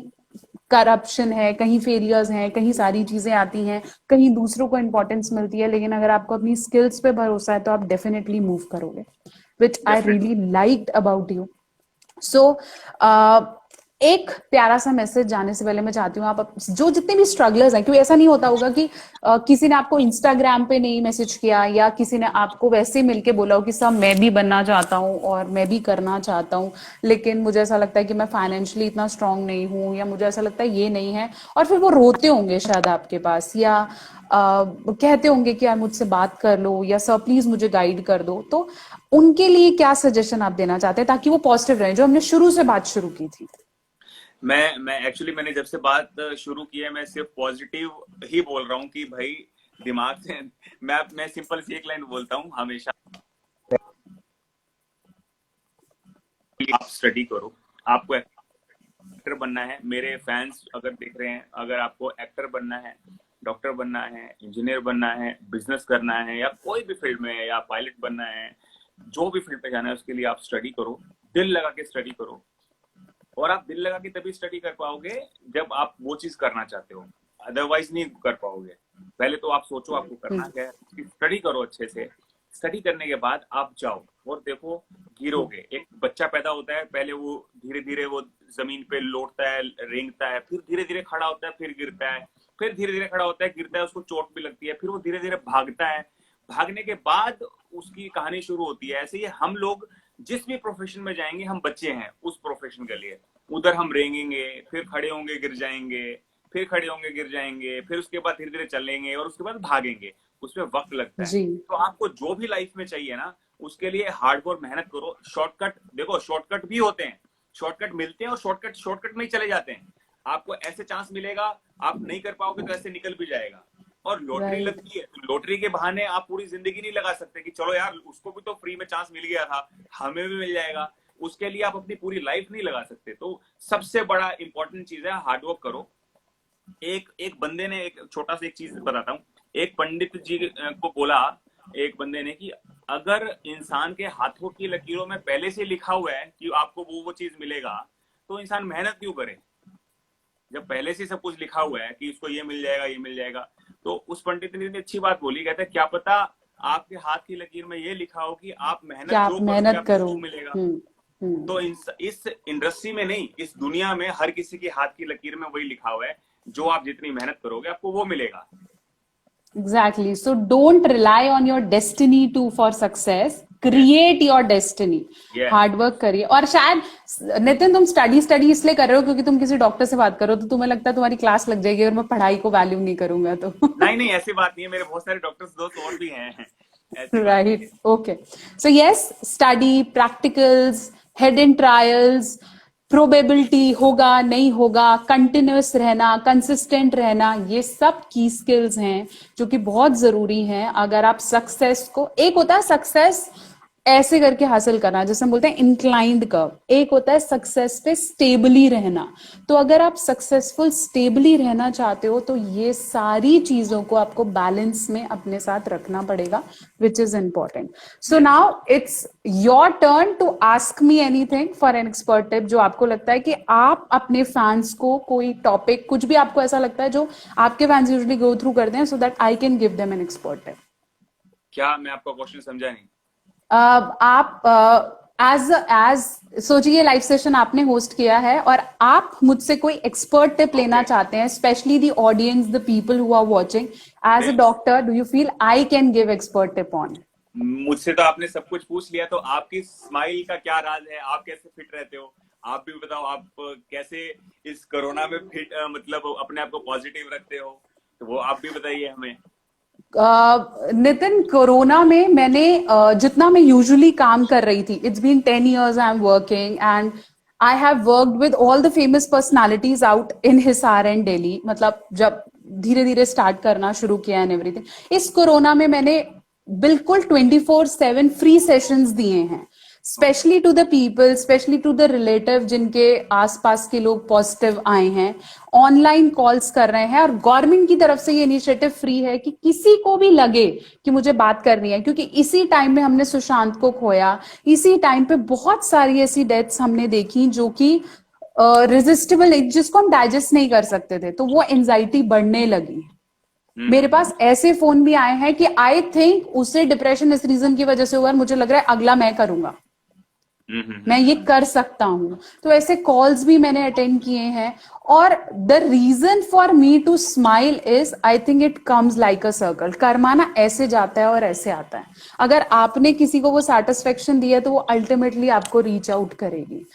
करप्शन है, कहीं फेलियर्स हैं, कहीं सारी चीजें आती हैं, कहीं दूसरों को इंपॉर्टेंस मिलती है, लेकिन अगर आपको अपनी स्किल्स पे भरोसा है तो आप डेफिनेटली मूव करोगे, which I definitely. Really liked about you. So एक प्यारा सा मैसेज जाने से पहले मैं चाहती हूँ आप जो जितने भी स्ट्रगलर्स हैं, क्योंकि ऐसा नहीं होता होगा कि किसी ने आपको इंस्टाग्राम पे नहीं मैसेज किया या किसी ने आपको वैसे मिलके बोला हो कि सब मैं भी बनना चाहता हूँ और मैं भी करना चाहता हूँ, लेकिन मुझे ऐसा लगता है कि मैं फाइनेंशियली इतना स्ट्रांग नहीं हूँ, या मुझे ऐसा लगता है ये नहीं है, और फिर वो रोते होंगे शायद आपके पास, या कहते होंगे कि यार मुझसे बात कर लो, या सर प्लीज मुझे गाइड कर दो। तो उनके लिए क्या सजेशन आप देना चाहते हैं ताकि वो पॉजिटिव रहे, जो हमने शुरू से बात शुरू की थी? मैं एक्चुअली मैंने जब से बात शुरू की है, मैं सिर्फ पॉजिटिव ही बोल रहा हूँ कि भाई दिमाग से मैं सिंपल सी एक लाइन बोलता हूँ हमेशा, आप स्टडी करो। आपको एक्टर बनना है, मेरे फैंस अगर देख रहे हैं, अगर आपको एक्टर बनना है, डॉक्टर बनना है, इंजीनियर बनना है, बिजनेस करना है, या कोई भी फील्ड में, या पायलट बनना है, जो भी फील्ड पे जाना है उसके लिए आप स्टडी करो, दिल लगा के स्टडी करो। और आप दिल लगा के तभी स्टडी कर पाओगे जब आप वो चीज करना चाहते हो, अदरवाइज नहीं कर पाओगे। पहले तो आप सोचो आपको करना क्या है, स्टडी करो अच्छे से। स्टडी करने के बाद आप जाओ और देखो, गिरोगे। एक बच्चा पैदा होता है, पहले वो धीरे धीरे वो जमीन पे लौटता है, रेंगता है, फिर धीरे धीरे खड़ा होता है, फिर गिरता है, फिर धीरे धीरे खड़ा होता है, गिरता है, उसको चोट भी लगती है, फिर वो धीरे धीरे भागता है, भागने के बाद उसकी कहानी शुरू होती है। ऐसे ही हम लोग जिस भी प्रोफेशन में जाएंगे, हम बच्चे हैं उस प्रोफेशन के लिए। उधर हम रेंगेंगे, फिर खड़े होंगे, गिर जाएंगे, फिर खड़े होंगे, गिर जाएंगे, फिर उसके बाद धीरे धीरे चलेंगे और उसके बाद भागेंगे। उसमें वक्त लगता है। तो आपको जो भी लाइफ में चाहिए ना, उसके लिए हार्ड वर्क, मेहनत करो। शॉर्टकट देखो, शॉर्टकट भी होते हैं, शॉर्टकट मिलते हैं और शॉर्टकट में ही चले जाते हैं। आपको ऐसे चांस मिलेगा, आप नहीं कर पाओगे तो ऐसे निकल भी जाएगा। और लॉटरी लगती है, तो लॉटरी के बहाने आप पूरी जिंदगी नहीं लगा सकते कि चलो यार उसको भी तो फ्री में चांस मिल गया था, हमें भी मिल जाएगा। उसके लिए आप अपनी पूरी लाइफ नहीं लगा सकते। तो सबसे बड़ा इंपॉर्टेंट चीज है हार्डवर्क करो। एक बंदे ने, एक छोटा सा एक चीज बताता हूँ, एक पंडित जी को बोला एक बंदे ने कि अगर इंसान के हाथों की लकीरों में पहले से लिखा हुआ है कि आपको वो चीज मिलेगा, तो इंसान मेहनत क्यों करे? जब पहले से सब कुछ लिखा हुआ है कि इसको ये मिल जाएगा, ये मिल जाएगा। तो उस पंडित ने अच्छी बात बोली, कहते हैं क्या पता आपके हाथ की लकीर में ये लिखा हो कि आप मेहनत करो, मिलेगा। तो इस इंडस्ट्री में नहीं, इस दुनिया में हर किसी के हाथ की लकीर में वही लिखा हुआ है, जो आप जितनी मेहनत करोगे आपको वो मिलेगा। Exactly. So don't rely on your destiny to for success. Create your destiny. Hard work करिए। और शायद नितिन तुम स्टडी इसलिए कर रहे हो क्योंकि तुम किसी डॉक्टर से बात करो तो तुम्हें लगता है तुम्हारी क्लास लग जाएगी और मैं पढ़ाई को वैल्यू नहीं करूंगा। तो नहीं ऐसी बात नहीं है, मेरे बहुत सारे डॉक्टर्स दोस्त और भी हैं। Right, okay. So yes, study, practicals, head in trials, probability, होगा नहीं होगा, कंटिन्यूअस रहना, कंसिस्टेंट रहना, ये सब की स्किल्स हैं जो कि बहुत जरूरी हैं अगर आप सक्सेस को, एक होता है सक्सेस ऐसे करके हासिल करना, जैसे हम बोलते हैं इंक्लाइंड कर्व, एक होता है सक्सेस पे स्टेबली रहना। तो अगर आप सक्सेसफुल स्टेबली रहना चाहते हो तो ये सारी चीजों को आपको बैलेंस में अपने साथ रखना पड़ेगा, which is important. So now it's your turn to ask me anything for an expert tip, जो आपको लगता है कि आप अपने फैंस को कोई टॉपिक, कुछ भी आपको ऐसा लगता है जो आपके फैंस यूजुअली गो थ्रू करते हैं, so that I can give them an expert tip. क्या मैं आपका क्वेश्चन समझा नहीं? आप एज सोचिए, लाइव सेशन आपने होस्ट किया है और आप मुझसे कोई एक्सपर्ट टिप लेना चाहते हैं, specially the audience, the people who are watching. As a doctor, do you feel I can give expert tip on? मुझसे तो आपने सब कुछ पूछ लिया, तो आपकी स्माइल का क्या राज है? आप कैसे फिट रहते हो? आप भी बताओ, आप कैसे इस कोरोना में फिट, मतलब अपने आप को पॉजिटिव रखते हो? तो वो आप भी बताइए हमें। नितिन, कोरोना में मैंने जितना मैं यूजुअली काम कर रही थी, it's been 10 years I am working and I have worked with all the famous personalities out in Hisar and Delhi. मतलब जब धीरे धीरे स्टार्ट करना शुरू किया एंड एवरीथिंग, इस कोरोना में मैंने बिल्कुल 24/7 फ्री सेशंस दिए हैं, specially to the people, specially to the relative जिनके आसपास के लोग पॉजिटिव आए हैं। ऑनलाइन कॉल्स कर रहे हैं और गवर्नमेंट की तरफ से ये इनिशिएटिव फ्री है कि किसी को भी लगे कि मुझे बात करनी है, क्योंकि इसी टाइम में हमने सुशांत को खोया, इसी टाइम पे बहुत सारी ऐसी डेथ्स हमने देखी जो कि रेजिस्टेबल, जिसको हम डाइजेस्ट नहीं कर सकते थे, तो वो एंजाइटी बढ़ने लगी। मेरे पास ऐसे फोन भी आए हैं कि आई थिंक उसे डिप्रेशन इस रीजन की वजह से हुआ, मुझे लग रहा है अगला मैं करूंगा, मैं ये कर सकता हूं। तो ऐसे कॉल्स भी मैंने अटेंड किए हैं। और the reason for me to smile is, I think it comes like a circle. Karma ना ऐसे जाता है और ऐसे आता है। अगर आपने किसी को वो सेटिस्फेक्शन दिया तो वो अल्टीमेटली आपको रीच आउट करेगी।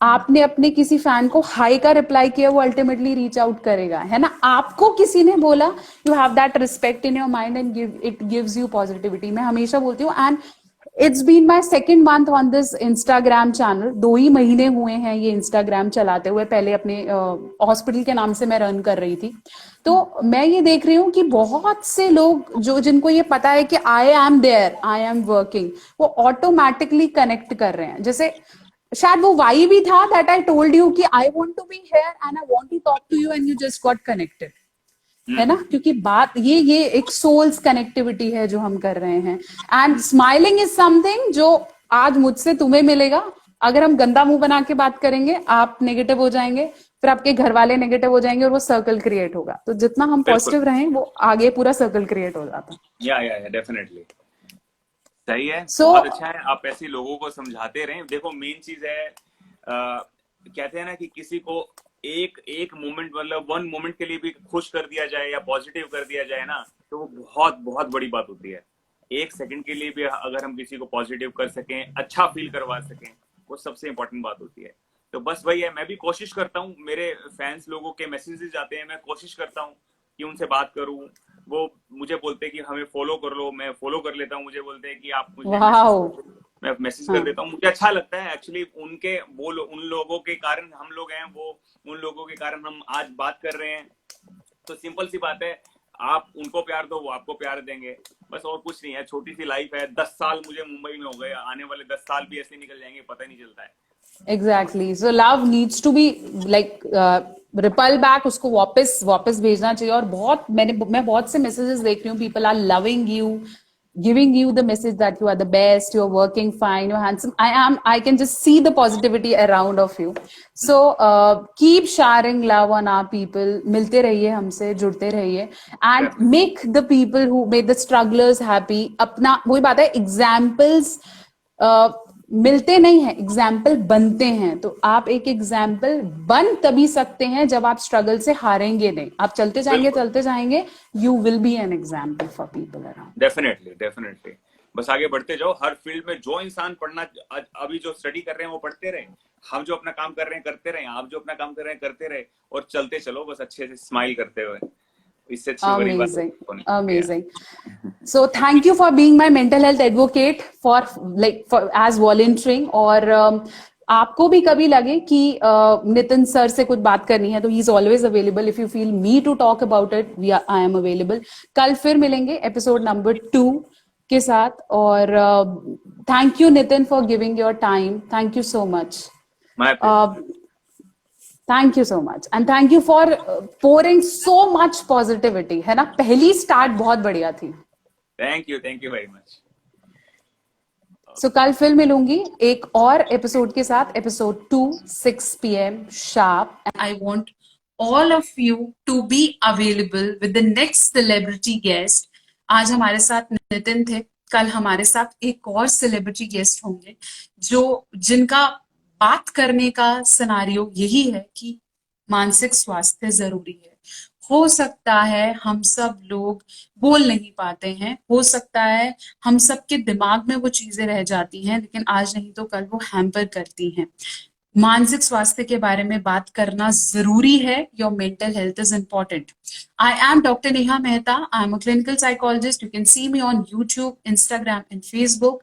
आपने अपने किसी फैन को हाई का रिप्लाई किया, वो अल्टीमेटली रीच आउट करेगा, है ना। आपको किसी ने बोला, you have that respect in your mind and it gives you positivity. मैं हमेशा बोलती हूँ, and it's been my 2nd month on this Instagram channel. 2 ही महीने हुए हैं ये इंस्टाग्राम चलाते हुए, पहले अपने हॉस्पिटल के नाम से मैं रन कर रही थी। तो मैं ये देख रही हूँ कि बहुत से लोग जो, जिनको ये पता है कि I am there, I am working, वो ऑटोमेटिकली कनेक्ट कर रहे हैं। जैसे शायद वो वाई भी था दैट आई टोल्ड यू कि I want to be here and I want to talk to you and you just got connected. है ना, क्योंकि बात ये एक सोल्स कनेक्टिविटी है जो हम कर रहे हैं। एंड स्माइलिंग इज समथिंग जो आज मुझसे तुम्हें मिलेगा। अगर हम गंदा मुंह बना के बात करेंगे, आप नेगेटिव हो जाएंगे, फिर आपके घर वाले नेगेटिव हो जाएंगे और वो सर्कल क्रिएट होगा। तो जितना हम बिल्कुल। पॉजिटिव रहें, वो आगे पूरा सर्कल क्रिएट हो जाता। या डेफिनेटली सही है। सो बहुत अच्छा है, आप ऐसे लोगों को समझाते रहें। देखो मेन चीज है, कहते हैं ना कि किसी को एक एक मोमेंट, मतलब वन मोमेंट के लिए भी खुश कर दिया जाए या पॉजिटिव कर दिया जाए ना, तो वो बहुत बहुत बड़ी बात होती है। एक सेकंड के लिए भी अगर हम किसी को पॉजिटिव कर सकें, अच्छा फील करवा सकें, वो सबसे इंपॉर्टेंट बात होती है। तो बस वही है, मैं भी कोशिश करता हूँ, मेरे फैंस लोगों के मैसेजेस आते हैं, मैं कोशिश करता हूँ कि उनसे बात करूं। वो मुझे बोलते हैं कि हमें फॉलो कर लो, मैं फॉलो कर लेता हूँ। मुझे बोलते हैं कि आप मुझे मैसेज वाओ, कर दो, मैं मैसेज कर हाँ, देता हूँ। मुझे अच्छा लगता है एक्चुअली, उनके उन लोगों के कारण हम लोग हैं, वो उन लोगों के कारण हम आज बात कर रहे हैं। तो सिंपल सी बात है, आप उनको प्यार दो, वो आपको प्यार देंगे, बस और कुछ नहीं है। छोटी सी लाइफ है। 10 साल मुझे मुंबई में हो गए, आने वाले 10 साल भी ऐसे निकल जाएंगे, पता नहीं चलता है। Exactly. So love needs to be like ripple back, उसको वापस वापस भेजना चाहिए। और मैं बहुत से मैसेजेस देख रही हूँ, people are loving you, giving you the message that you are the best, you're working fine, you're handsome. I can just see the positivity around of you. So keep sharing love on our people. मिलते रहिए हमसे, जुड़ते रहिए, and definitely make the people who made the strugglers happy. अपना वही बात है, examples मिलते नहीं है, एग्जाम्पल बनते हैं। तो आप एक एग्जाम्पल बन तभी सकते हैं जब आप स्ट्रगल से हारेंगे नहीं। आप बिल्कुल। चलते जाएंगे, you will be an example for people around. Definitely बस आगे बढ़ते जाओ। हर फील्ड में जो इंसान पढ़ना, अभी जो स्टडी कर रहे हैं वो पढ़ते रहे, हम जो अपना काम कर रहे हैं करते रहे, आप जो अपना काम कर रहे हैं करते रहे, और चलते चलो बस अच्छे से स्माइल करते हुए। इससे अच्छी बड़ी बात Amazing, को नहीं सकती है। amazing. So thank you for being my mental health advocate for as volunteering। और आपको भी कभी लगे कि नितिन सर से कुछ बात करनी है, तो he is always available. If you feel me to talk about it, I am available. कल फिर मिलेंगे एपिसोड नंबर 2 के साथ। और thank you Nitin for giving your time, thank you so much. My pleasure. Thank you so much, and thank you for pouring so much positivity, है ना। पहली start बहुत बढ़िया थी। Thank you very much. So कल फिर मिलूंगी एक और एपिसोड के साथ, episode 2, 6 PM sharp. And I want all of you to be available with the next celebrity guest. आज हमारे साथ नितिन थे, कल हमारे साथ एक और सेलिब्रिटी गेस्ट होंगे, जो जिनका बात करने का सिनारियो यही है कि मानसिक स्वास्थ्य जरूरी है। हो सकता है हम सब लोग बोल नहीं पाते हैं, हो सकता है हम सबके दिमाग में वो चीजें रह जाती हैं, लेकिन आज नहीं तो कल वो हैम्पर करती हैं। मानसिक स्वास्थ्य के बारे में बात करना जरूरी है। Your mental health is important. I am doctor Neha Mehta, I am a clinical psychologist. You can see me on YouTube, Instagram and Facebook.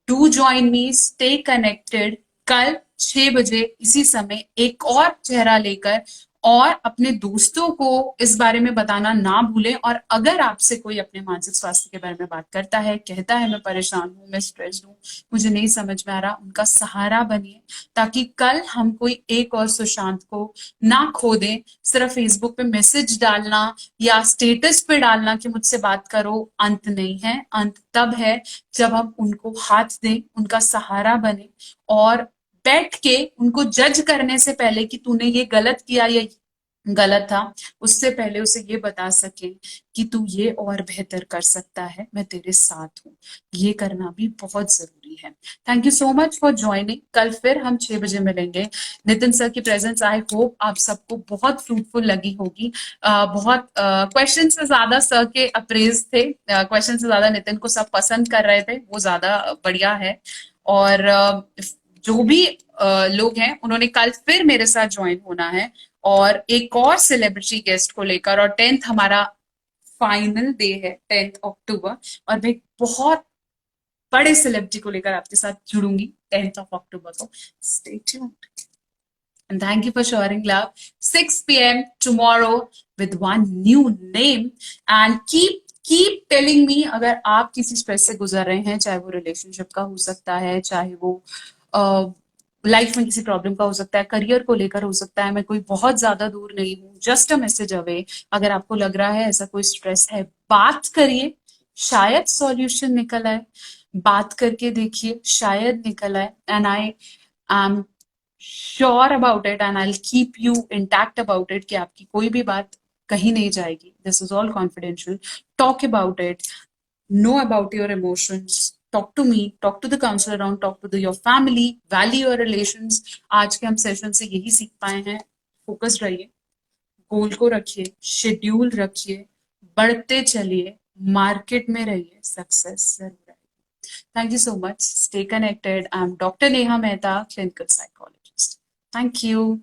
Do join me, stay connected. कल 6 बजे इसी समय एक और चेहरा लेकर, और अपने दोस्तों को इस बारे में बताना ना भूलें। और अगर आपसे कोई अपने मानसिक स्वास्थ्य के बारे में बात करता है, कहता है मैं परेशान हूं, मैं स्ट्रेस्ड हूं, मुझे नहीं समझ में आ रहा, उनका सहारा बनिए, ताकि कल हम कोई एक और सुशांत को ना खो दें। सिर्फ फेसबुक पे मैसेज डालना या स्टेटस पे डालना कि मुझसे बात करो अंत नहीं है। अंत तब है जब हम उनको हाथ दें, उनका सहारा बने, और बैठ के उनको जज करने से पहले कि तूने ये गलत किया या गलत था, उससे पहले उसे ये बता सके कि तू ये और बेहतर कर सकता है, मैं तेरे साथ हूँ। ये करना भी बहुत जरूरी है। Thank you so much for joining. कल फिर हम 6 बजे मिलेंगे। नितिन सर की प्रेजेंस आई होप आप सबको बहुत फ्रूटफुल लगी होगी। बहुत क्वेश्चन से ज्यादा सर के अप्रेज थे, क्वेश्चन से ज्यादा नितिन को सब पसंद कर रहे थे, वो ज्यादा बढ़िया है। और जो भी लोग हैं उन्होंने कल फिर मेरे साथ ज्वाइन होना है, और एक और सेलिब्रिटी गेस्ट को लेकर। और 10th हमारा फाइनल डे है, 10th अक्टूबर, और मैं बहुत बड़े सेलिब्रिटी को लेकर आपके साथ जुड़ूंगी 10th ऑफ अक्टूबर को। Stay tuned and thank you for sharing love. 6 PM tomorrow with one new name, and keep telling me अगर आप किसी स्ट्रेस से गुजर रहे हैं, चाहे वो रिलेशनशिप का हो सकता है, चाहे वो लाइफ में किसी प्रॉब्लम का हो सकता है, करियर को लेकर हो सकता है, मैं कोई बहुत ज्यादा दूर नहीं हूँ, जस्ट अ मैसेज अवे। अगर आपको लग रहा है ऐसा कोई स्ट्रेस है, बात करिए, शायद सॉल्यूशन निकल आए। बात करके देखिए, शायद निकल आए। And I am sure about it and I will keep you intact about it कि आपकी कोई भी बात कहीं नहीं जाएगी। This is all confidential. Talk about it, know about your emotions, talk to me, talk to the counselor around, talk to your family, value your relations। आज के हम सेशन से यही सीख पाए हैं, फोकस्ड रहिए, गोल को रखिए, शेड्यूल रखिए, बढ़ते चलिए, मार्केट में रहिए, सक्सेस जरूर आएगी। Thank you so much, stay connected. I am doctor Neha Mehta, clinical psychologist. Thank you.